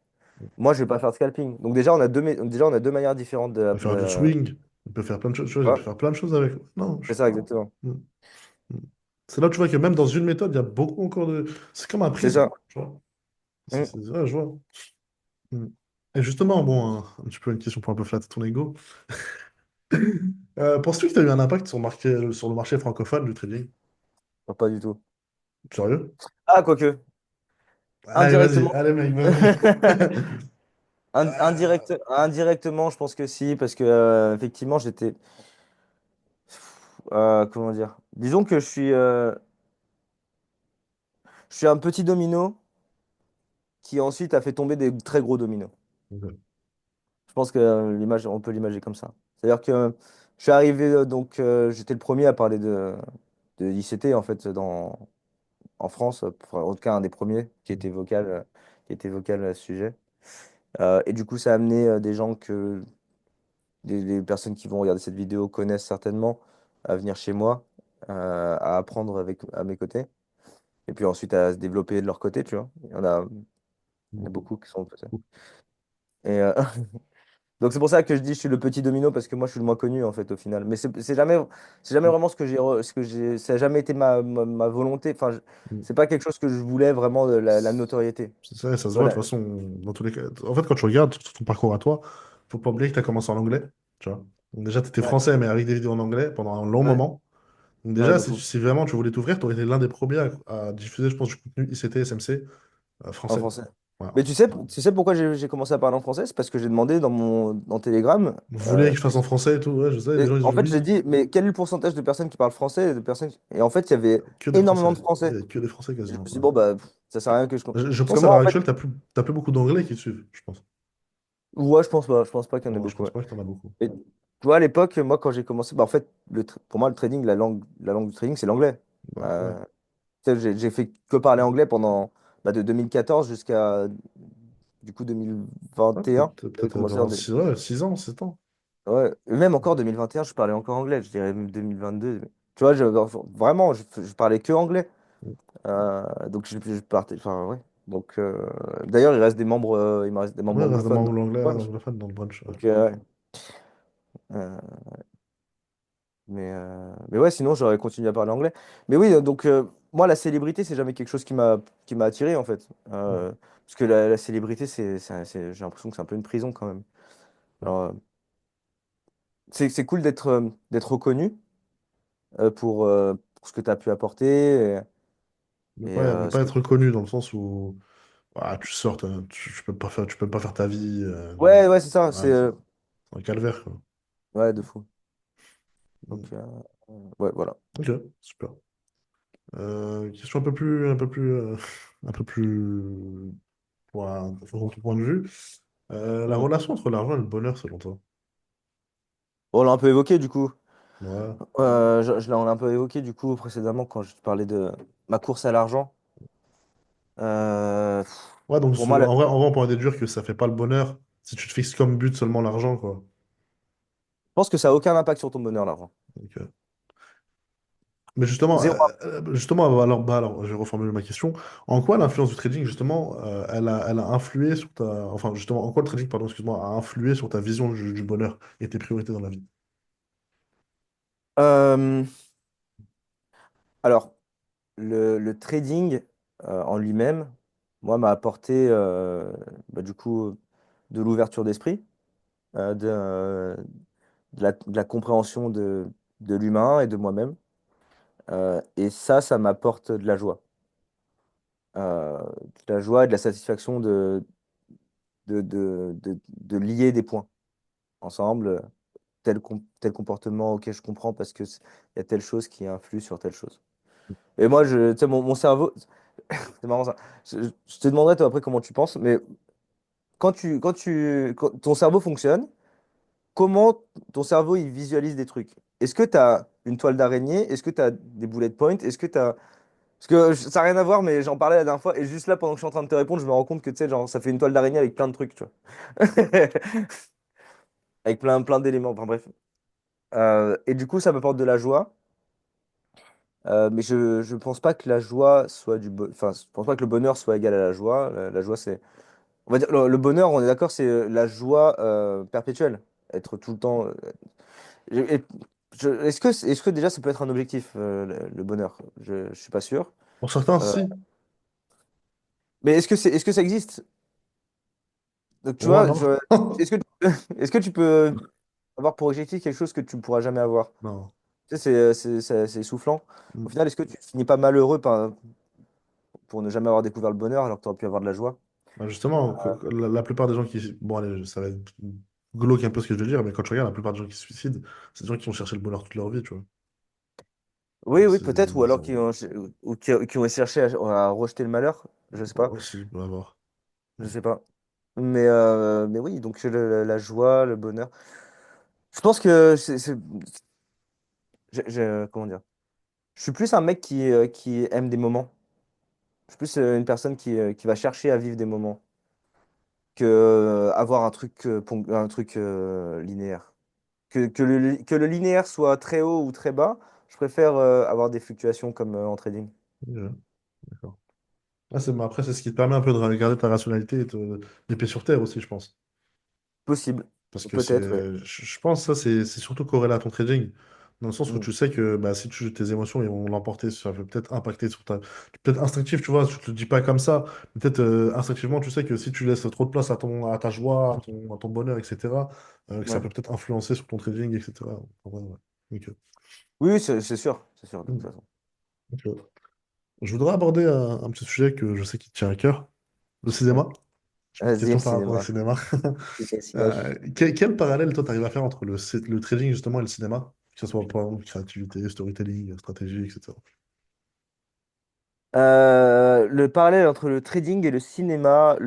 Moi, je vais pas faire de scalping. Donc déjà, déjà, on a deux manières différentes On peut faire du swing, on peut faire plein de choses, tu vois, tu il peut vois. faire plein de choses avec. Non, C'est ça, exactement. Mm. Mm. C'est là où tu vois que même dans une méthode, il y a beaucoup encore de. C'est comme un C'est prisme, ça. tu vois. Mm. Ouais, je vois. Mm. Et justement, bon, un petit peu une question pour un peu flatter ton ego. Penses-tu que tu as eu un impact sur le marché francophone du trading? Non, pas du tout. Sérieux? Ah, quoique. Allez, vas-y, Indirectement. allez, mec, vas-y. Indirectement, je pense que si, parce que effectivement, j'étais. Comment dire? Disons que je suis un petit domino qui ensuite a fait tomber des très gros dominos. Ok. Je pense que on peut l'imager comme ça. C'est-à-dire que je suis arrivé, donc j'étais le premier à parler de ICT en fait en France, enfin, en tout cas un des premiers qui était vocal à ce sujet. Et du coup, ça a amené des gens que les personnes qui vont regarder cette vidéo connaissent certainement à venir chez moi, à apprendre à mes côtés, et puis ensuite à se développer de leur côté, tu vois. Il y en a Beaucoup. beaucoup qui sont comme ça. Et donc c'est pour ça que je dis je suis le petit domino parce que moi je suis le moins connu en fait au final. Mais c'est jamais vraiment ça a jamais été ma volonté. Enfin, c'est pas quelque chose que je voulais vraiment la notoriété. C'est ça, ça se voit de Voilà. toute façon, dans tous les cas. En fait, quand tu regardes ton parcours à toi, faut pas oublier que tu as commencé en anglais, tu vois. Donc déjà, tu étais Ouais, français, mais avec des vidéos en anglais pendant un long ouais, moment. Donc ouais, déjà, de si, fou. si vraiment tu voulais t'ouvrir, tu aurais été l'un des premiers à diffuser, je pense, du contenu ICT, SMC En français. français. Voilà. Mais tu sais pourquoi j'ai commencé à parler en français? C'est parce que j'ai demandé dans Telegram. Vous voulez que je fasse en français et tout, ouais, je sais, les Et gens ils ont en dit fait, j'ai oui, dit, mais quel est le pourcentage de personnes qui parlent français et de personnes Et en fait, il y avait que des énormément Français. de Il Français. y a que des Français Je me quasiment. suis dit, Ouais. bon, bah, ça sert à rien que je. Je Parce que pense à moi, l'heure en fait, actuelle, t'as plus beaucoup d'anglais qui te suivent, je pense. ouais, je pense pas. Je pense pas qu'il y en ait Ouais, je beaucoup. pense Ouais. pas que t'en as beaucoup. Et tu vois, à l'époque, moi, quand j'ai commencé, bah, en fait, pour moi, le trading, la langue du trading, c'est l'anglais. Bah, ouais. Euh, Tu sais, j'ai fait que parler anglais pendant de 2014 jusqu'à du coup Ouais, 2021. J'avais peut-être commencé durant 6 ans, 7 ans. Ouais, et même encore 2021, je parlais encore anglais, je dirais même 2022. Tu vois, vraiment, je parlais que anglais. Donc je partais, enfin ouais. Donc d'ailleurs, il me reste des membres Ouais, reste anglophones dans l'anglais, le bunch. anglophone dans le brunch. Ouais. Donc ouais. Euh, mais ouais, sinon j'aurais continué à parler anglais. Mais oui, donc moi, la célébrité, c'est jamais quelque chose qui m'a attiré en fait. Parce que la célébrité, j'ai l'impression que c'est un peu une prison quand même. Alors, c'est cool d'être reconnu pour ce que tu as pu apporter. Et, Mais pas être connu dans le sens où tu sors, tu peux pas faire ta vie. ouais, ouais, c'est ça. Ouais, c'est un calvaire, quoi. Ouais, de fou. Mm. Donc, ouais, voilà. Ok, super. Question un peu plus, pour ton point de vue. La Mm. relation entre l'argent et le bonheur, selon toi? On l'a un peu évoqué du coup. Ouais. On l'a un peu évoqué du coup précédemment quand je te parlais de ma course à l'argent. Pff, Ouais, donc pour moi, en vrai, on pourrait déduire que ça fait pas le bonheur si tu te fixes comme but seulement l'argent, quoi. je pense que ça n'a aucun impact sur ton bonheur, l'argent. Donc, Mais justement, Zéro. alors, je vais reformuler ma question. En quoi l'influence du trading, justement, elle a influé sur ta... Enfin, justement, en quoi le trading, pardon, excuse-moi, a influé sur ta vision du bonheur et tes priorités dans la vie? Euh, alors, le trading en lui-même, moi, m'a apporté du coup de l'ouverture d'esprit, de la compréhension de l'humain et de moi-même. Et ça m'apporte de la joie. De la joie et de la satisfaction de lier des points ensemble. Tel comportement, ok, je comprends parce que il y a telle chose qui influe sur telle chose. Et moi, tu sais, mon cerveau, c'est marrant ça. Je te demanderai toi après comment tu penses, mais quand ton cerveau fonctionne, comment ton cerveau il visualise des trucs? Est-ce que tu as une toile d'araignée? Est-ce que tu as des bullet points? Est-ce que tu as... Parce que ça n'a rien à voir, mais j'en parlais la dernière fois, et juste là, pendant que je suis en train de te répondre, je me rends compte que tu sais, genre, ça fait une toile d'araignée avec plein de trucs, tu vois. Avec plein d'éléments, enfin bref. Et du coup, ça m'apporte de la joie. Mais je pense pas que la joie soit enfin, je pense pas que le bonheur soit égal à la joie. La joie, c'est, on va dire, le bonheur, on est d'accord, c'est la joie perpétuelle, être tout le temps. Et est-ce que déjà ça peut être un objectif, le bonheur? Je suis pas sûr. Pour certains, Euh, si. mais est-ce que ça existe? Donc tu Pour moi, vois, non. est-ce que est-ce que tu peux avoir pour objectif quelque chose que tu ne pourras jamais avoir? Non. Tu sais, c'est essoufflant. Au Mm. final, est-ce que tu finis pas malheureux pour ne jamais avoir découvert le bonheur alors que tu aurais pu avoir de la joie? Bah, justement, la plupart des gens qui... Bon, allez, ça va être glauque un peu ce que je veux dire, mais quand tu regardes, la plupart des gens qui se suicident, c'est des gens qui ont cherché le bonheur toute leur vie, tu vois. Oui, oui, C'est... peut-être, ou alors qui ont cherché à rejeter le malheur, je sais pas, Aussi, on va voir. je sais pas. Mais oui, donc la joie, le bonheur. Je pense que comment dire? Je suis plus un mec qui aime des moments. Je suis plus une personne qui va chercher à vivre des moments que avoir un truc linéaire. Que le linéaire soit très haut ou très bas, je préfère avoir des fluctuations comme en trading. Ouais, d'accord. Ah, après, c'est ce qui te permet un peu de garder ta rationalité et les pieds sur terre aussi, je pense. Possible, Parce que peut-être, ouais. je pense que ça, c'est surtout corrélé à ton trading. Dans le sens où Mm. tu sais que bah, si tes émotions ils vont l'emporter, ça peut peut-être impacter sur ta. Peut-être instinctif, tu vois, tu te le dis pas comme ça. Mais peut-être instinctivement, tu sais que si tu laisses trop de place à ta joie, à ton bonheur, etc., que ça Ouais. peut peut-être influencer sur ton trading, etc. En vrai, ouais. Ok. Oui, c'est sûr, de toute Mm. façon. Ok. Je voudrais aborder un petit sujet que je sais qui te tient à cœur, le Ouais. cinéma. J'ai une petite Vas-y, le question par rapport au cinéma. cinéma. Vas-y. Quel parallèle, toi, tu arrives à faire entre le trading, justement, et le cinéma? Que ce soit, par exemple, créativité, storytelling, stratégie, etc. Le parallèle entre le trading et le cinéma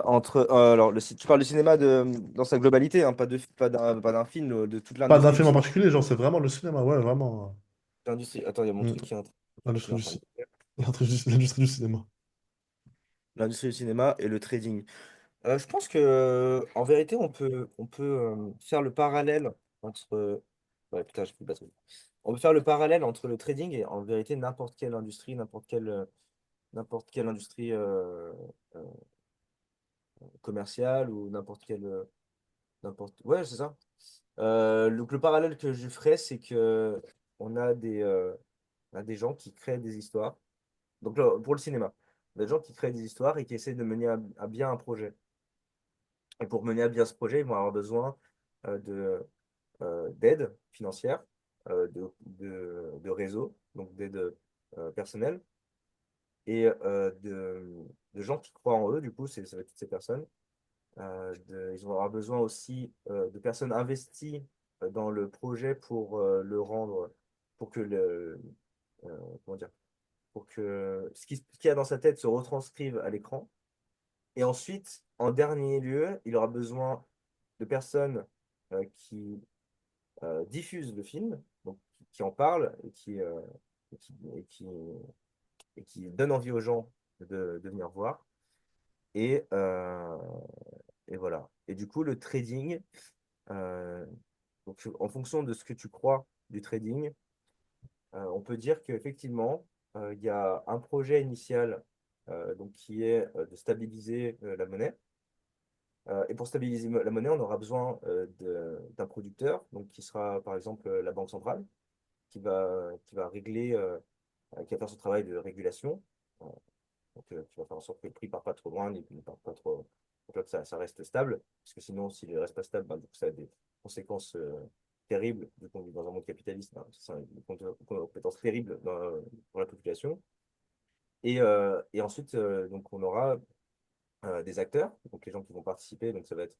entre, alors tu parles du cinéma dans sa globalité, hein, pas d'un film, de toute Pas d'un l'industrie du film en cinéma. particulier, genre, c'est vraiment le cinéma, ouais, vraiment. L'industrie, attends, il y a mon Mm. truc qui est L'industrie en du, train de... ci- l'industrie du cinéma. L'industrie du cinéma et le trading. Je pense que en vérité, on peut faire le parallèle entre. Ouais, putain, je fais pas trop. On peut faire le parallèle entre le trading et en vérité n'importe quelle industrie, n'importe quelle industrie euh, commerciale ou Ouais, c'est ça. Donc le parallèle que je ferais, c'est que on a des gens qui créent des histoires. Donc là, pour le cinéma, des gens qui créent des histoires et qui essaient de mener à bien un projet. Et pour mener à bien ce projet, ils vont avoir besoin d'aide financière, de réseau, donc d'aide personnelle, et de gens qui croient en eux, du coup, ça va être toutes ces personnes. Ils vont avoir besoin aussi de personnes investies dans le projet pour le rendre, pour que comment dire, pour que ce qu'il y a dans sa tête se retranscrive à l'écran. Et ensuite, en dernier lieu, il aura besoin de personnes qui diffusent le film, donc qui en parlent et qui, et qui, et qui donnent envie aux gens de venir voir. Et, euh, et voilà. Et du coup, le trading, donc, en fonction de ce que tu crois du trading, on peut dire qu'effectivement, il y a un projet initial donc, qui est de stabiliser la monnaie. Et pour stabiliser la monnaie, on aura besoin d'un producteur, donc qui sera par exemple la Banque centrale, qui va régler, qui va faire son travail de régulation. Euh, qui va faire en sorte que le prix ne part pas trop loin, ni ne part pas trop. Donc, ça reste stable, parce que sinon, s'il ne reste pas stable, ben, du coup, ça a des conséquences terribles, vu qu'on vit dans un monde capitaliste, hein, ça a des conséquences terribles pour la population. Et ensuite, donc, on aura des acteurs, donc les gens qui vont participer, donc ça va être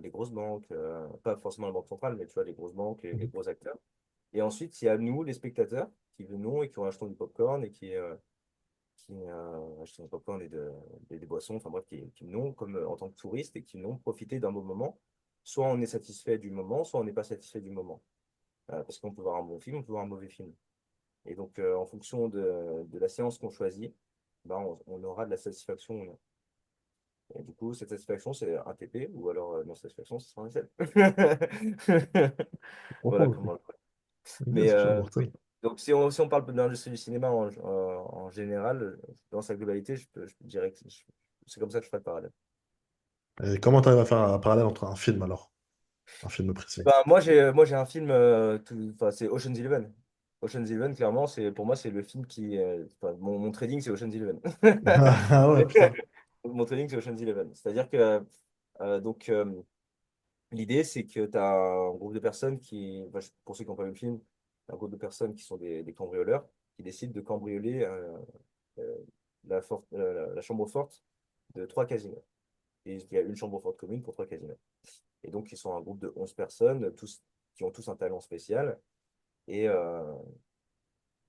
les grosses banques, pas forcément la Banque centrale, mais tu vois, les grosses banques, les Mhm. gros acteurs. Et ensuite, il y a nous, les spectateurs, qui venons et qui ont acheté du popcorn et qui achètent du popcorn et des boissons, enfin bref, qui n'ont, comme en tant que touristes, et qui n'ont profité d'un bon moment. Soit on est satisfait du moment, soit on n'est pas satisfait du moment. Parce qu'on peut voir un bon film, on peut voir un mauvais film. Et donc, en fonction de la séance qu'on choisit, ben, on aura de la satisfaction ou non. Et du coup, cette satisfaction, c'est un TP, ou alors non satisfaction, ce sera un SL. Voilà Oh, comment. ok, Mais c'est toujours mortel. oui. Donc, si on parle de l'industrie du cinéma en général, dans sa globalité, je dirais que c'est comme ça que je ferais le parallèle. Et comment tu arrives à faire un parallèle entre un film alors? Un film précis. Ben, moi, j'ai un film, enfin, c'est Ocean's Eleven. Ocean's Eleven, clairement, pour moi, c'est le film qui. Enfin, mon trading, c'est Ocean's Eleven. Ah ouais, putain. Mon trading, c'est Ocean's Eleven. C'est-à-dire que, donc, l'idée, c'est que tu as un groupe de personnes qui, enfin, pour ceux qui n'ont pas vu le film, un groupe de personnes qui sont des cambrioleurs qui décident de cambrioler euh, la chambre forte de trois casinos. Et il y a une chambre forte commune pour trois casinos. Et donc, ils sont un groupe de 11 personnes, qui ont tous un talent spécial. Et, euh,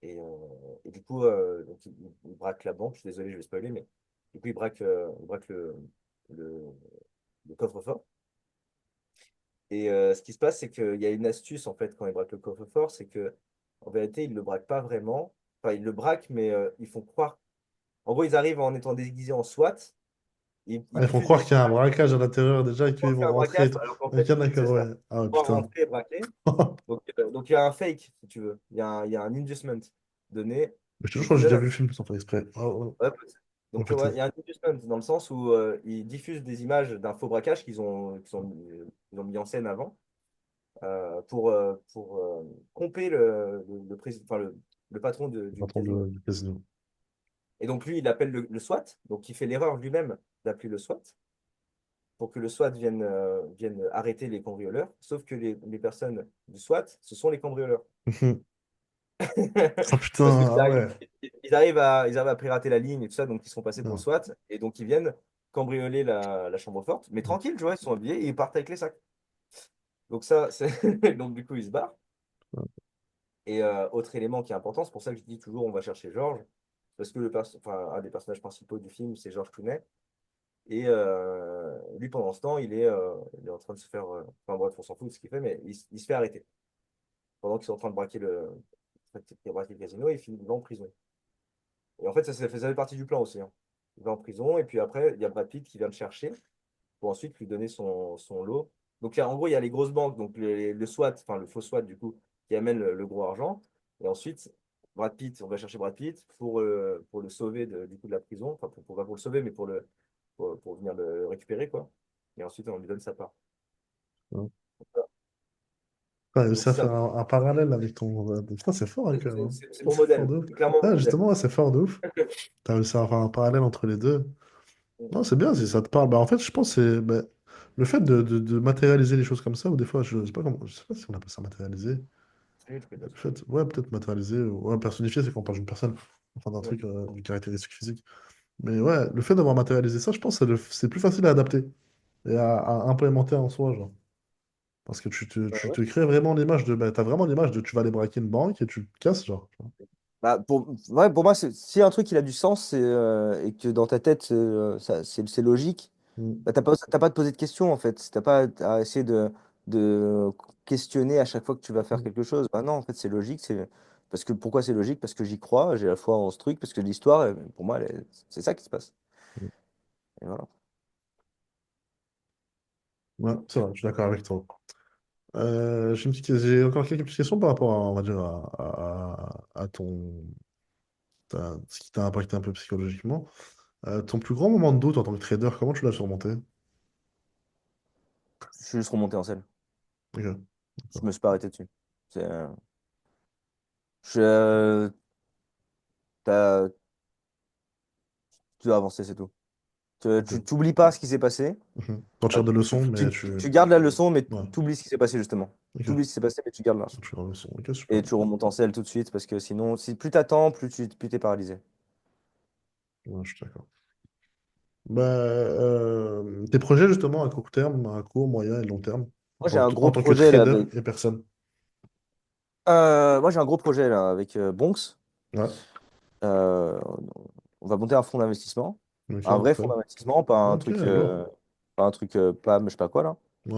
et du coup, donc, ils braquent la banque. Je suis désolé, je vais spoiler, mais du coup, ils braquent le, le coffre-fort. Et ce qui se passe, c'est qu'il y a une astuce, en fait, quand ils braquent le coffre-fort, c'est que en vérité, ils ne le braquent pas vraiment. Enfin, ils le braquent, mais ils font croire. En gros, ils arrivent en étant déguisés en SWAT. Ils Ah, ils font diffusent croire des qu'il y a un images braquage à l'intérieur déjà et qu'ils pour vont faire un rentrer braquage, et tout. alors qu'en Ok, fait, c'est d'accord, ouais. ça. Ah ouais, Pour putain. rentrer et braquer. Donc, il y a un fake, si tu veux. Il y a un inducement donné. Mais je te jure, je Donc, crois ils que j'ai donnent déjà un. vu le film sans faire exprès. Ah ouais. Ouais, Oh donc, ouais, putain. il y a un inducement dans le sens où ils diffusent des images d'un faux braquage qu'ils ont mis en scène avant pour tromper enfin, le patron Le du patron casino. du casino. Et donc, lui, il appelle le SWAT. Donc, il fait l'erreur lui-même d'appeler le SWAT pour que le SWAT vienne arrêter les cambrioleurs. Sauf que les personnes du SWAT, ce sont les cambrioleurs. Oh Parce putain, qu'ils ah arrivent, ouais. ils arrivent à pirater la ligne et tout ça, donc ils sont passés pour le Non. SWAT, et donc ils viennent cambrioler la chambre forte, mais tranquille, tu vois, ils sont habillés et ils partent avec les sacs. Donc ça, c'est... donc du coup, ils se barrent. Et autre élément qui est important, c'est pour ça que je dis toujours on va chercher Georges, parce que enfin, un des personnages principaux du film, c'est Georges Clooney. Et lui, pendant ce temps, il est en train de se faire. Enfin bref, on s'en fout de ce qu'il fait, mais il se fait arrêter. Pendant qu'ils sont en train de braquer le casino, il va en prison. Et en fait, ça fait partie du plan aussi, hein. Il va en prison, et puis après, il y a Brad Pitt qui vient le chercher pour ensuite lui donner son lot. Donc, en gros, il y a les grosses banques, donc le SWAT, enfin le faux SWAT, du coup, qui amène le gros argent. Et ensuite, Brad Pitt, on va chercher Brad Pitt pour le sauver du coup de la prison. Enfin, pas pour le sauver, mais pour venir le récupérer, quoi. Et ensuite, on lui donne sa part. Tu as réussi Donc, à si ça, faire un parallèle avec ton. Putain, c'est fort, hein, quand même. Hein. c'est mon C'est fort modèle. de ouf. C'est clairement mon Ouais, modèle. justement, ouais, c'est fort de ouf. Tu as réussi à faire un parallèle entre les deux. Non, c'est bien si ça te parle. Bah, en fait, je pense que c'est le fait de matérialiser les choses comme ça, ou des fois, je sais pas comment, je sais pas si on appelle ça matérialiser. Oui, je peux Le dire. fait, ouais, peut-être matérialiser, ou ouais, personnifier, c'est quand on parle d'une personne, enfin d'un Ouais. truc, d'une caractéristique physique. Mais ouais, le fait d'avoir matérialisé ça, je pense que c'est plus facile à adapter et à implémenter en soi, genre. Parce que tu Ouais. te crées vraiment l'image de. Bah, t'as vraiment l'image de tu vas aller braquer une banque et tu te casses, genre. Tu vois. Bah, ouais, pour moi, si un truc il a du sens et que dans ta tête c'est logique, Mm. bah, t'as pas à te poser de questions en fait. T'as pas à essayer de questionner à chaque fois que tu vas faire Mm. quelque chose. Bah non, en fait, c'est logique. Parce que, pourquoi c'est logique? Parce que j'y crois, j'ai la foi en ce truc, parce que l'histoire, pour moi, c'est ça qui se passe. Mm. Et voilà. Ouais, c'est vrai, je suis d'accord avec toi. J'ai encore quelques petites questions par rapport à, on va dire, à ce qui t'a impacté un peu psychologiquement. Ton plus grand moment de doute en tant que trader, comment tu l'as surmonté? Je suis juste remonté en selle. Ok, Je d'accord. me suis pas arrêté dessus. C'est, je, t'as- tu dois avancer, c'est tout. Tu Ok. t'oublies pas ce qui s'est passé. Mhm. T'en tires des leçons, mais tu... Tu gardes la leçon, mais Ouais, tu oublies ce qui s'est passé, justement. Tu ok. oublies ce qui s'est passé, mais tu gardes la leçon. Tu tires des leçons. Ok, super. Et tu remontes en selle tout de suite, parce que sinon, si plus t'attends, plus t'es paralysé. Ouais, je suis d'accord. Bah, tes projets, justement, à court terme, à court, moyen et long terme, Moi, j'ai un en gros tant que projet là trader avec. et personne. Moi, j'ai un gros projet là avec Bonks. Ouais, Euh, on va monter un fonds d'investissement, ok, un vrai fonds mortel. d'investissement, Ok, alors. pas un truc PAM, je sais pas quoi là. Ouais.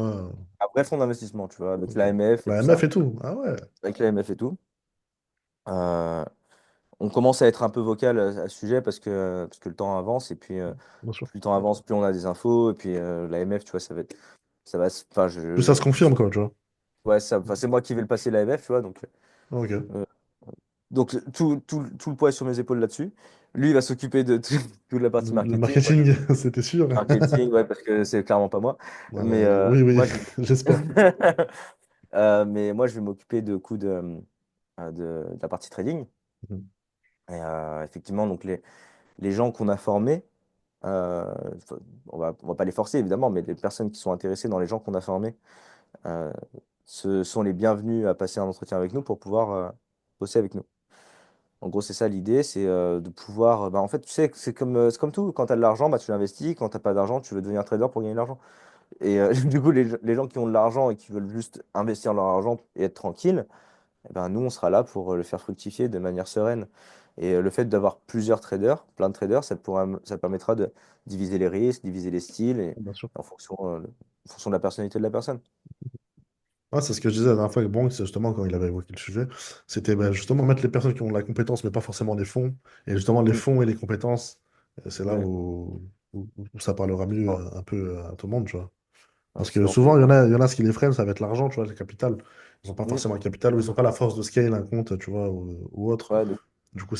Un vrai fonds d'investissement, tu vois, avec Ok. l'AMF et La tout MF ça, et tout. Ah ouais. avec l'AMF et tout. Euh, on commence à être un peu vocal à ce sujet parce que le temps avance et puis Bien sûr. plus le temps avance, plus on a des infos et puis l'AMF, tu vois, enfin, Plus ça se confirme, quoi, tu vois. ouais, enfin, c'est moi qui vais le passer l'AMF, tu vois, Ok. euh, donc tout le poids est sur mes épaules là-dessus. Lui, il va s'occuper de toute la partie Le marketing. marketing, c'était sûr. Marketing, ouais, parce que c'est clairement pas moi. Ouais, Mais oui, oui, moi, je j'espère. mais moi, je vais m'occuper de la partie trading. Mhm. Et effectivement, donc les gens qu'on a formés, euh, faut- on va pas les forcer évidemment, mais les personnes qui sont intéressées dans les gens qu'on a formés, euh, ce sont les bienvenus à passer un entretien avec nous pour pouvoir bosser avec nous. En gros, c'est ça l'idée, c'est de pouvoir. Bah, en fait, tu sais, c'est comme tout. Quand tu as de l'argent, bah, tu l'investis. Quand tu n'as pas d'argent, tu veux devenir trader pour gagner de l'argent. Et du coup, les gens qui ont de l'argent et qui veulent juste investir leur argent et être tranquille, eh ben, nous, on sera là pour le faire fructifier de manière sereine. Et le fait d'avoir plusieurs traders, plein de traders, ça permettra de diviser les risques, diviser les styles et Bien sûr. en fonction de la personnalité de la personne. Ouais, c'est ce que je disais la dernière fois avec Bonk, c'est justement quand il avait évoqué le sujet. C'était bah, justement mettre les personnes qui ont la compétence, mais pas forcément les fonds. Et justement, les Mm. fonds et les compétences, c'est là Ouais. où ça parlera mieux Non, un peu à tout le monde, tu vois. non, Parce que c'est souvent, non. il y en a ce qui les freine, ça va être l'argent, tu vois, le capital. Ils n'ont pas Mm. forcément le capital ou ils n'ont pas la force de scale, un compte, tu vois, ou autre. Ouais, Du coup,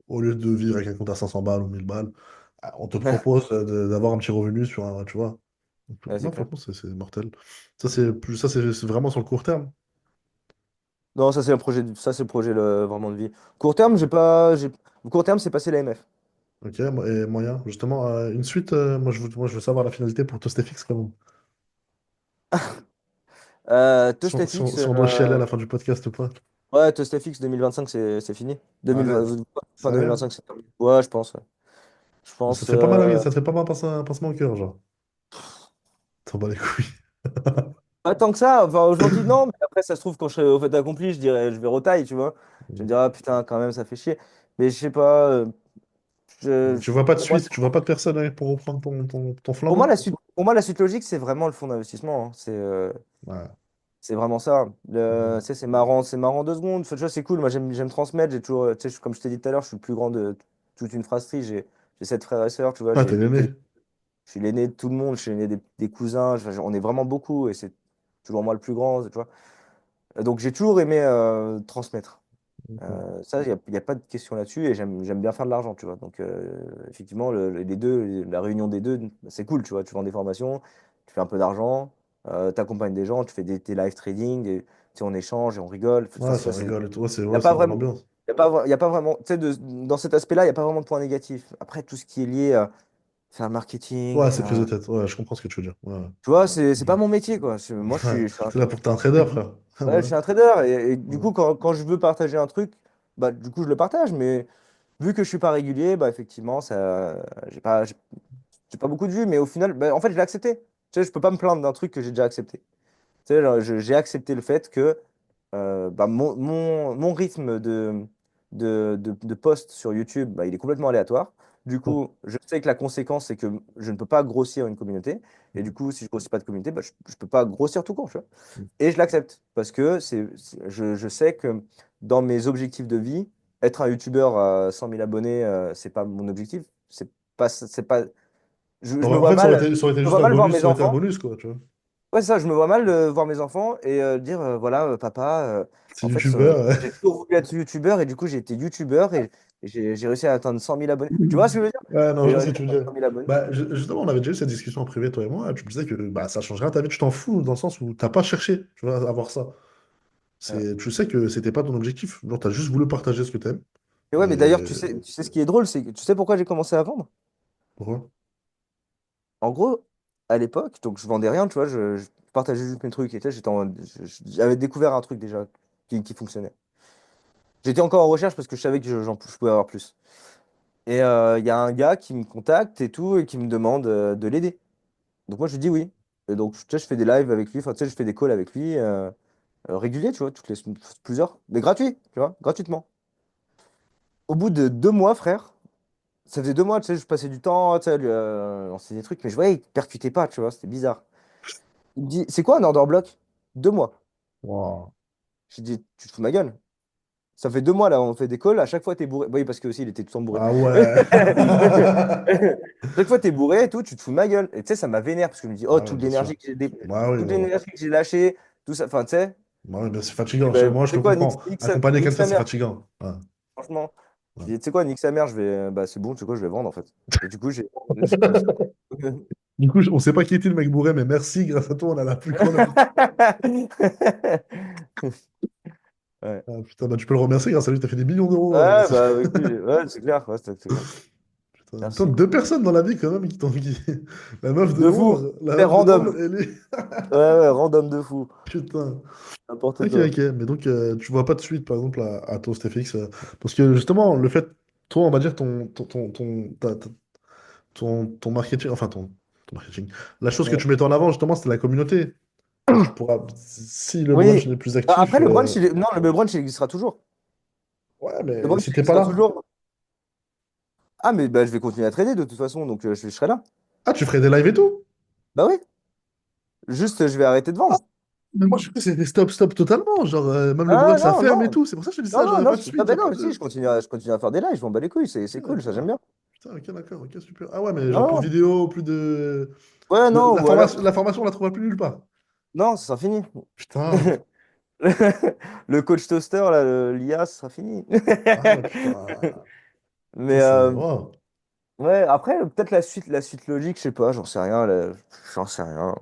au lieu de vivre avec un compte à 500 balles ou 1000 balles, on te propose d'avoir un petit revenu sur un, tu vois. Donc, ouais, c'est non, clair. franchement, c'est mortel. C'est vraiment sur le court terme. Non, ça c'est le projet vraiment de vie. Court terme, court terme, c'est passer l'AMF. Ok, et moyen, justement, une suite, moi, je veux savoir la finalité pour ToastFX, quand même. ToastFX, Si on doit chialer à la fin du podcast ou pas. ouais, ToastFX 2025, c'est fini. 2020, Arrête. fin Sérieux? 2025, c'est terminé. Ouais, je pense. Ouais. Je Ça te pense. fait pas mal, ça te fait pas mal passer un pincement au cœur, genre. T'en bats les couilles. Pas tant que ça. Enfin, aujourd'hui, non. Mais après, ça se trouve, quand je serai au fait accompli, je dirais, je vais retaille, tu vois. Je me dirais, ah, putain, quand même, ça fait chier. Mais je sais pas. Tu vois pas de Pour moi, suite, tu vois pas de personne pour reprendre ton pour moi, flambeau? pour moi, la suite logique, c'est vraiment le fonds d'investissement. Hein. Ouais. C'est vraiment ça. Mhm. Tu sais, c'est marrant 2 secondes. Enfin, tu vois, c'est cool. Moi, j'aime transmettre. J'ai toujours, tu sais, comme je t'ai dit tout à l'heure, je suis le plus grand de toute une fratrie. J'ai 7 frères et sœurs, tu vois. Ah, t'es l'aîné. Je suis l'aîné de tout le monde. Je suis l'aîné des cousins. On est vraiment beaucoup et c'est toujours moi le plus grand, tu vois. Donc, j'ai toujours aimé transmettre. Mhm. Ça, il y a pas de question là-dessus et j'aime bien faire de l'argent, tu vois. Donc, effectivement, les deux, la réunion des deux, c'est cool, tu vois. Tu vends des formations, tu fais un peu d'argent, tu accompagnes des gens, tu fais des live trading, et, tu sais, on échange et on rigole. Enfin, Ouais, ça, ça c'est, rigole et tout. il n'y a C'est pas une bonne vraiment, ambiance. il y a pas vraiment, tu sais, dans cet aspect-là, il n'y a pas vraiment de point négatif. Après, tout ce qui est lié à faire le marketing, Ouais, c'est prise de tête. Ouais, je comprends ce que tu veux dire. Ouais, ouais. tu vois, c'est pas Mhm. mon métier, quoi. Moi, Ouais. T'es là pour t'es un je trader, suis- frère. Ah, ouais, je voilà. suis un trader et du Ouais. coup, quand je veux partager un truc, bah, du coup, je le partage, mais vu que je suis pas régulier, bah effectivement, j'ai pas beaucoup de vues, mais au final, bah, en fait, je l'ai accepté. Tu sais, je peux pas me plaindre d'un truc que j'ai déjà accepté. Tu sais, genre, j'ai accepté le fait que bah, mon rythme de post sur YouTube, bah, il est complètement aléatoire. Du coup, je sais que la conséquence, c'est que je ne peux pas grossir une communauté. Et du coup, si je grossis pas de communauté, bah, je ne peux pas grossir tout court, tu vois. Et je l'accepte parce que je sais que dans mes objectifs de vie, être un YouTuber à 100 000 abonnés, c'est pas mon objectif. C'est pas, je me En vois fait, mal, ça aurait été je me juste vois un mal voir bonus, mes ça aurait été un enfants. bonus, quoi, tu vois. Ouais, ça, je me vois mal voir mes enfants et dire voilà, papa, C'est en fait, youtubeur. j'ai toujours voulu être youtubeur et du coup, j'ai été youtubeur et j'ai réussi à atteindre 100 000 abonnés. Tu vois ce que je veux dire? Ouais, non, je J'ai vois ce réussi que à tu veux atteindre dire. 100 000 abonnés. Bah, justement, on avait déjà eu cette discussion en privé, toi et moi. Tu me disais que bah, ça changera ta vie, tu t'en fous, dans le sens où t'as pas cherché, tu vois, à avoir ça. Ouais. Tu sais que c'était pas ton objectif. Genre, t'as juste voulu partager ce que t'aimes. Et ouais, mais d'ailleurs, Et tu sais ce qui est drôle, c'est que tu sais pourquoi j'ai commencé à vendre? pourquoi? En gros, à l'époque, donc je vendais rien, tu vois, je partageais juste mes trucs et tu sais, j'avais découvert un truc déjà qui fonctionnait. J'étais encore en recherche parce que je savais que je pouvais avoir plus. Et il y a un gars qui me contacte et tout et qui me demande de l'aider. Donc moi je lui dis oui. Et donc tu sais, je fais des lives avec lui, enfin tu sais, je fais des calls avec lui réguliers, tu vois, toutes les plusieurs, mais gratuits, tu vois, gratuitement. Au bout de 2 mois, frère, ça faisait 2 mois, tu sais, je passais du temps, tu sais, à lui lancer des trucs, mais je voyais, il percutait pas, tu vois, c'était bizarre. Il me dit, c'est quoi un order block? 2 mois. Wow. J'ai dit, tu te fous de ma gueule. Ça fait 2 mois là, on fait des calls, à chaque fois t'es bourré. Oui, parce que aussi il était tout le temps bourré. Ah ouais. Chaque fois t'es bourré et tout, tu te fous de ma gueule. Et tu sais, ça m'a vénère parce que je me dis, oh, Ah ouais, toute bien sûr. l'énergie que Bah oui, toute bah oui. l'énergie que j'ai lâchée, tout ça, enfin tu sais. Bah oui, bah c'est Je dis, fatigant. bah, tu Moi, je te sais quoi, comprends. Accompagner nique quelqu'un, sa c'est mère, fatigant. Ouais, franchement. Je ouais. dis, tu sais quoi, nique sa mère, bah c'est bon, tu sais quoi, je vais vendre en fait. Et du coup, j'ai comme ça. Du coup, on sait pas qui était le mec bourré, mais merci, grâce à toi, on a la plus grande amitié. Ouais, Ah, putain, bah, tu peux le remercier, grâce à lui, t'as fait des millions d'euros. ouais, bah avec lui, ouais, c'est clair, ouais, c'est clair. Putain, putain, Merci. deux personnes dans la vie, quand même, qui t'ont qui... La meuf de De fou, Londres, la c'est meuf de Londres, random. et lui. Ouais, ouais, random de fou. Putain. N'importe Ok, quoi. ok. Mais donc, tu vois pas de suite, par exemple, à ToastFX. Parce que, justement, le fait, toi, on va dire, ton marketing, enfin, ton marketing. La chose que Ouais. tu mettais en avant, justement, c'était la communauté. Donc, tu pourras, si le brunch Oui. n'est plus Après, actif, le brunch, non, le brunch, il existera toujours. ouais, Le mais brunch, si il t'es pas existera là, toujours. Ah, mais bah, je vais continuer à trader de toute façon, donc je serai là. ah, tu ferais des lives et tout. Bah oui, juste, je vais arrêter de vendre. Mais moi, je crois que c'était stop, stop totalement. Genre, même le Ah, brunch, ça non, ferme et non, tout. C'est pour ça que je te dis non, ça. non, J'aurais non, pas de ah, suite, y a ben pas non, si, de. je continue à faire des lives, je m'en bats les couilles, c'est Ok, cool, ça, j'aime d'accord. bien. Putain, ok, d'accord, ok, super. Ah ouais, mais Non, genre plus de non. vidéos, plus de. Ouais, non, ou alors, La formation, on la trouvera plus nulle part. non, ça sera fini. Putain. Le coach toaster, là, l'IA, ça sera fini. Ah ouais, putain. Mais Putain, c'est. Wow. ouais, après, peut-être la suite logique, je sais pas, j'en sais rien, j'en sais rien.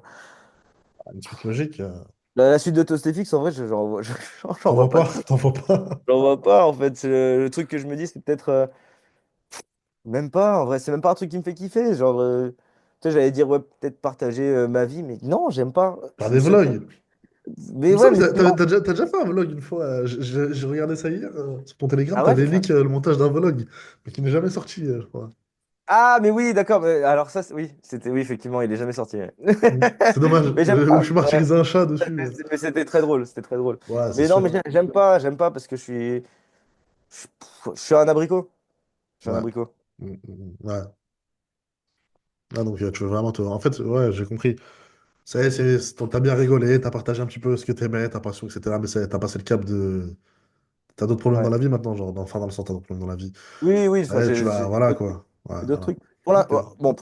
Une suite logique. La suite de Toastfix, en vrai, j'en T'en vois vois pas pas, trop. t'en vois pas. J'en vois pas, en fait. C'est le truc que je me dis, c'est peut-être même pas, en vrai, c'est même pas un truc qui me fait kiffer. Genre, tu sais, j'allais dire, ouais, peut-être partager ma vie, mais non, j'aime pas. Faire des C'est con. vlogs. Mais Il me ouais, semble que mais non. t'as déjà fait un vlog une fois. J'ai regardé ça hier sur ton Telegram. Ah ouais, T'avais leak le montage d'un vlog, mais qui n'est jamais sorti, je crois. Ah, mais oui, d'accord. Alors, ça, oui, oui, effectivement, il est jamais sorti. Ouais. Mm. C'est dommage. Mais j'aime Où pas. tu Ouais, martyrisais un chat dessus. mais c'était très drôle. C'était très drôle. Ouais, c'est Mais non, mais sûr. j'aime pas parce que je suis un abricot. Je suis un Ouais. abricot. Ouais. Ah, donc tu veux vraiment te. En fait, ouais, j'ai compris. T'as bien rigolé, t'as partagé un petit peu ce que t'aimais, ta passion, etc. Mais t'as passé le cap de. T'as d'autres problèmes dans Ouais. la vie maintenant, genre, enfin, dans le sens, t'as d'autres problèmes dans la vie. Oui, oui, enfin, Ouais, tu vas. j'ai Voilà, d'autres quoi. Ouais, d'autres voilà. trucs. Ok. Bon,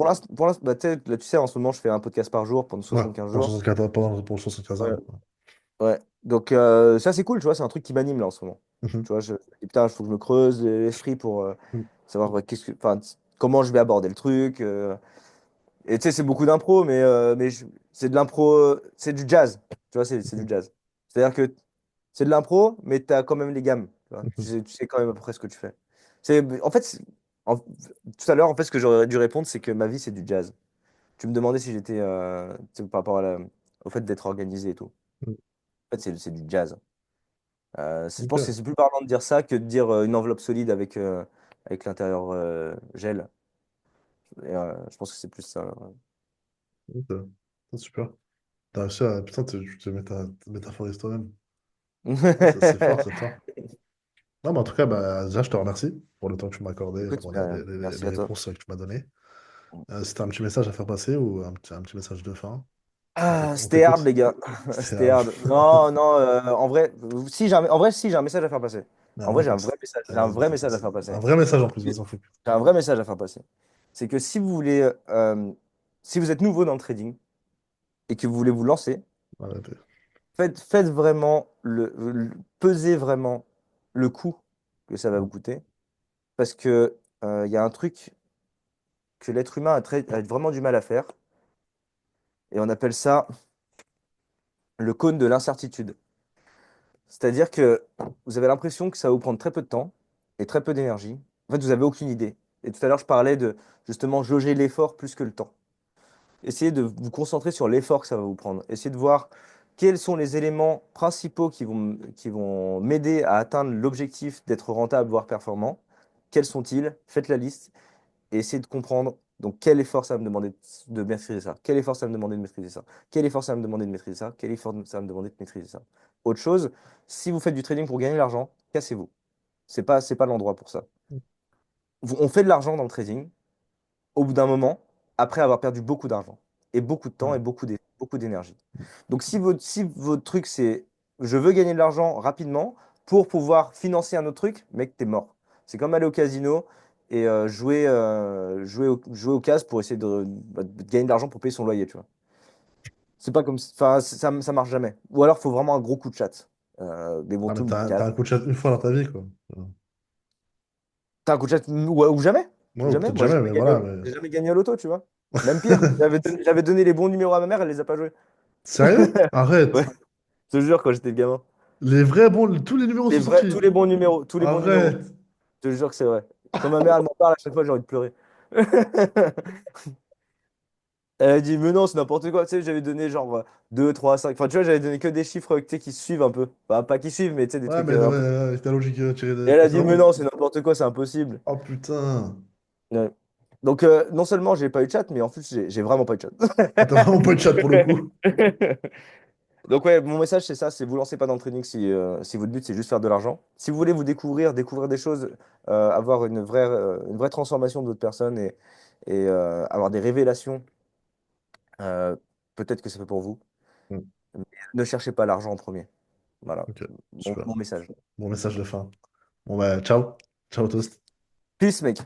bah, tu sais, là, tu sais, en ce moment, je fais un podcast par jour pendant Ouais, 75 pour le jours. 74, pour le 75 Ouais. arbres. Ouais. Donc, ça, c'est cool, tu vois, c'est un truc qui m'anime là en ce moment. Mhm. Tu vois, et putain, il faut que je me creuse l'esprit pour Mhm. savoir ouais, enfin, comment je vais aborder le truc. Et tu sais, c'est beaucoup d'impro, mais c'est de l'impro, c'est du jazz. Tu vois, c'est du jazz. C'est-à-dire que c'est de l'impro, mais tu as quand même les gammes. Tu vois. Mhm. Tu sais quand même à peu près ce que tu fais. En fait, tout à l'heure, en fait, ce que j'aurais dû répondre, c'est que ma vie, c'est du jazz. Tu me demandais si j'étais, tu sais, par rapport au fait d'être organisé et tout. Mhm. En fait, c'est du jazz. Je pense que Ok. c'est plus parlant de dire ça que de dire une enveloppe solide avec l'intérieur gel. Et, je pense que c'est plus ça. Ok. C'est super. T'as réussi à. Putain, tu te métaphorises toi-même. Ah, c'est fort, c'est fort. Non, mais en tout cas, bah, déjà, je te remercie pour le temps que tu m'as accordé et Écoute, pour merci les à toi. réponses que tu m'as données. C'était un petit message à faire passer ou un petit message de fin? Ah, On c'était hard, t'écoute. les gars. C'était C'était hard. Non, non, en vrai, si j'ai un message à faire passer. En vrai, j'ai un vrai message à faire un passer. vrai message en plus, vas-y, on fait. J'ai un vrai message à faire passer. C'est que si vous voulez, si vous êtes nouveau dans le trading, et que vous voulez vous lancer, Arrêtez. faites vraiment pesez vraiment le coût que ça va vous coûter. Parce que il y a un truc que l'être humain a vraiment du mal à faire, et on appelle ça le cône de l'incertitude. C'est-à-dire que vous avez l'impression que ça va vous prendre très peu de temps et très peu d'énergie. En fait, vous n'avez aucune idée. Et tout à l'heure, je parlais de justement jauger l'effort plus que le temps. Essayez de vous concentrer sur l'effort que ça va vous prendre. Essayez de voir quels sont les éléments principaux qui vont m'aider à atteindre l'objectif d'être rentable, voire performant. Quels sont-ils? Faites la liste et essayez de comprendre donc quel effort ça va me demander de maîtriser ça. Quel effort ça va me demander de maîtriser ça. Quel effort ça va me demander de maîtriser ça. Quel effort ça va me demander de maîtriser ça. Autre chose, si vous faites du trading pour gagner de l'argent, cassez-vous. C'est pas l'endroit pour ça. On fait de l'argent dans le trading au bout d'un moment, après avoir perdu beaucoup d'argent, et beaucoup de temps, Ouais. et beaucoup d'énergie. Donc si votre truc, c'est je veux gagner de l'argent rapidement pour pouvoir financer un autre truc, mec, t'es mort. C'est comme aller au casino et jouer au casse pour essayer de gagner de l'argent pour payer son loyer, tu vois. C'est pas comme, enfin, ça marche jamais. Ou alors, il faut vraiment un gros coup de chat. Mais bon, Ah, tout mais le monde t'as casse. un coup de chat une fois dans ta vie, quoi. T'as un coup de chat ou jamais? Ouais, Ou ou jamais? peut-être Moi, jamais, mais voilà. Mais... j'ai jamais gagné à l'auto, tu vois. Même pire, j'avais donné les bons numéros à ma mère, elle les a pas joués. Sérieux? Ouais, Arrête. je te jure, quand j'étais gamin. Les vrais bons, tous les numéros sont Tous sortis. les bons numéros, tous les bons numéros. Arrête. Je te jure que c'est vrai. Quand ma mère, elle m'en parle, à chaque fois, j'ai envie de pleurer. Elle a dit, mais non, c'est n'importe quoi. Tu sais, j'avais donné genre 2, 3, 5. Enfin, tu vois, j'avais donné que des chiffres, tu sais, qui se suivent un peu. Enfin, pas qui suivent, mais tu sais, des Ouais, trucs mais un peu. avec ta logique tirée Et de elle ton a dit, mais cerveau. non, c'est n'importe quoi, c'est impossible. Oh putain. Ouais. Donc, non seulement j'ai pas eu de chat, mais en plus, j'ai vraiment pas eu de Ah, t'as vraiment pas de chat pour le chat. coup. Donc ouais, mon message c'est ça, c'est vous lancez pas dans le trading si votre but c'est juste faire de l'argent. Si vous voulez vous découvrir des choses, avoir une vraie transformation de votre personne et avoir des révélations, euh, peut-être que c'est fait pour vous. Hmm, Ne cherchez pas l'argent en premier. Voilà, ok, super. mon message. Bon message de fin. Bon, bah, ciao. Ciao, tous. Peace, mec.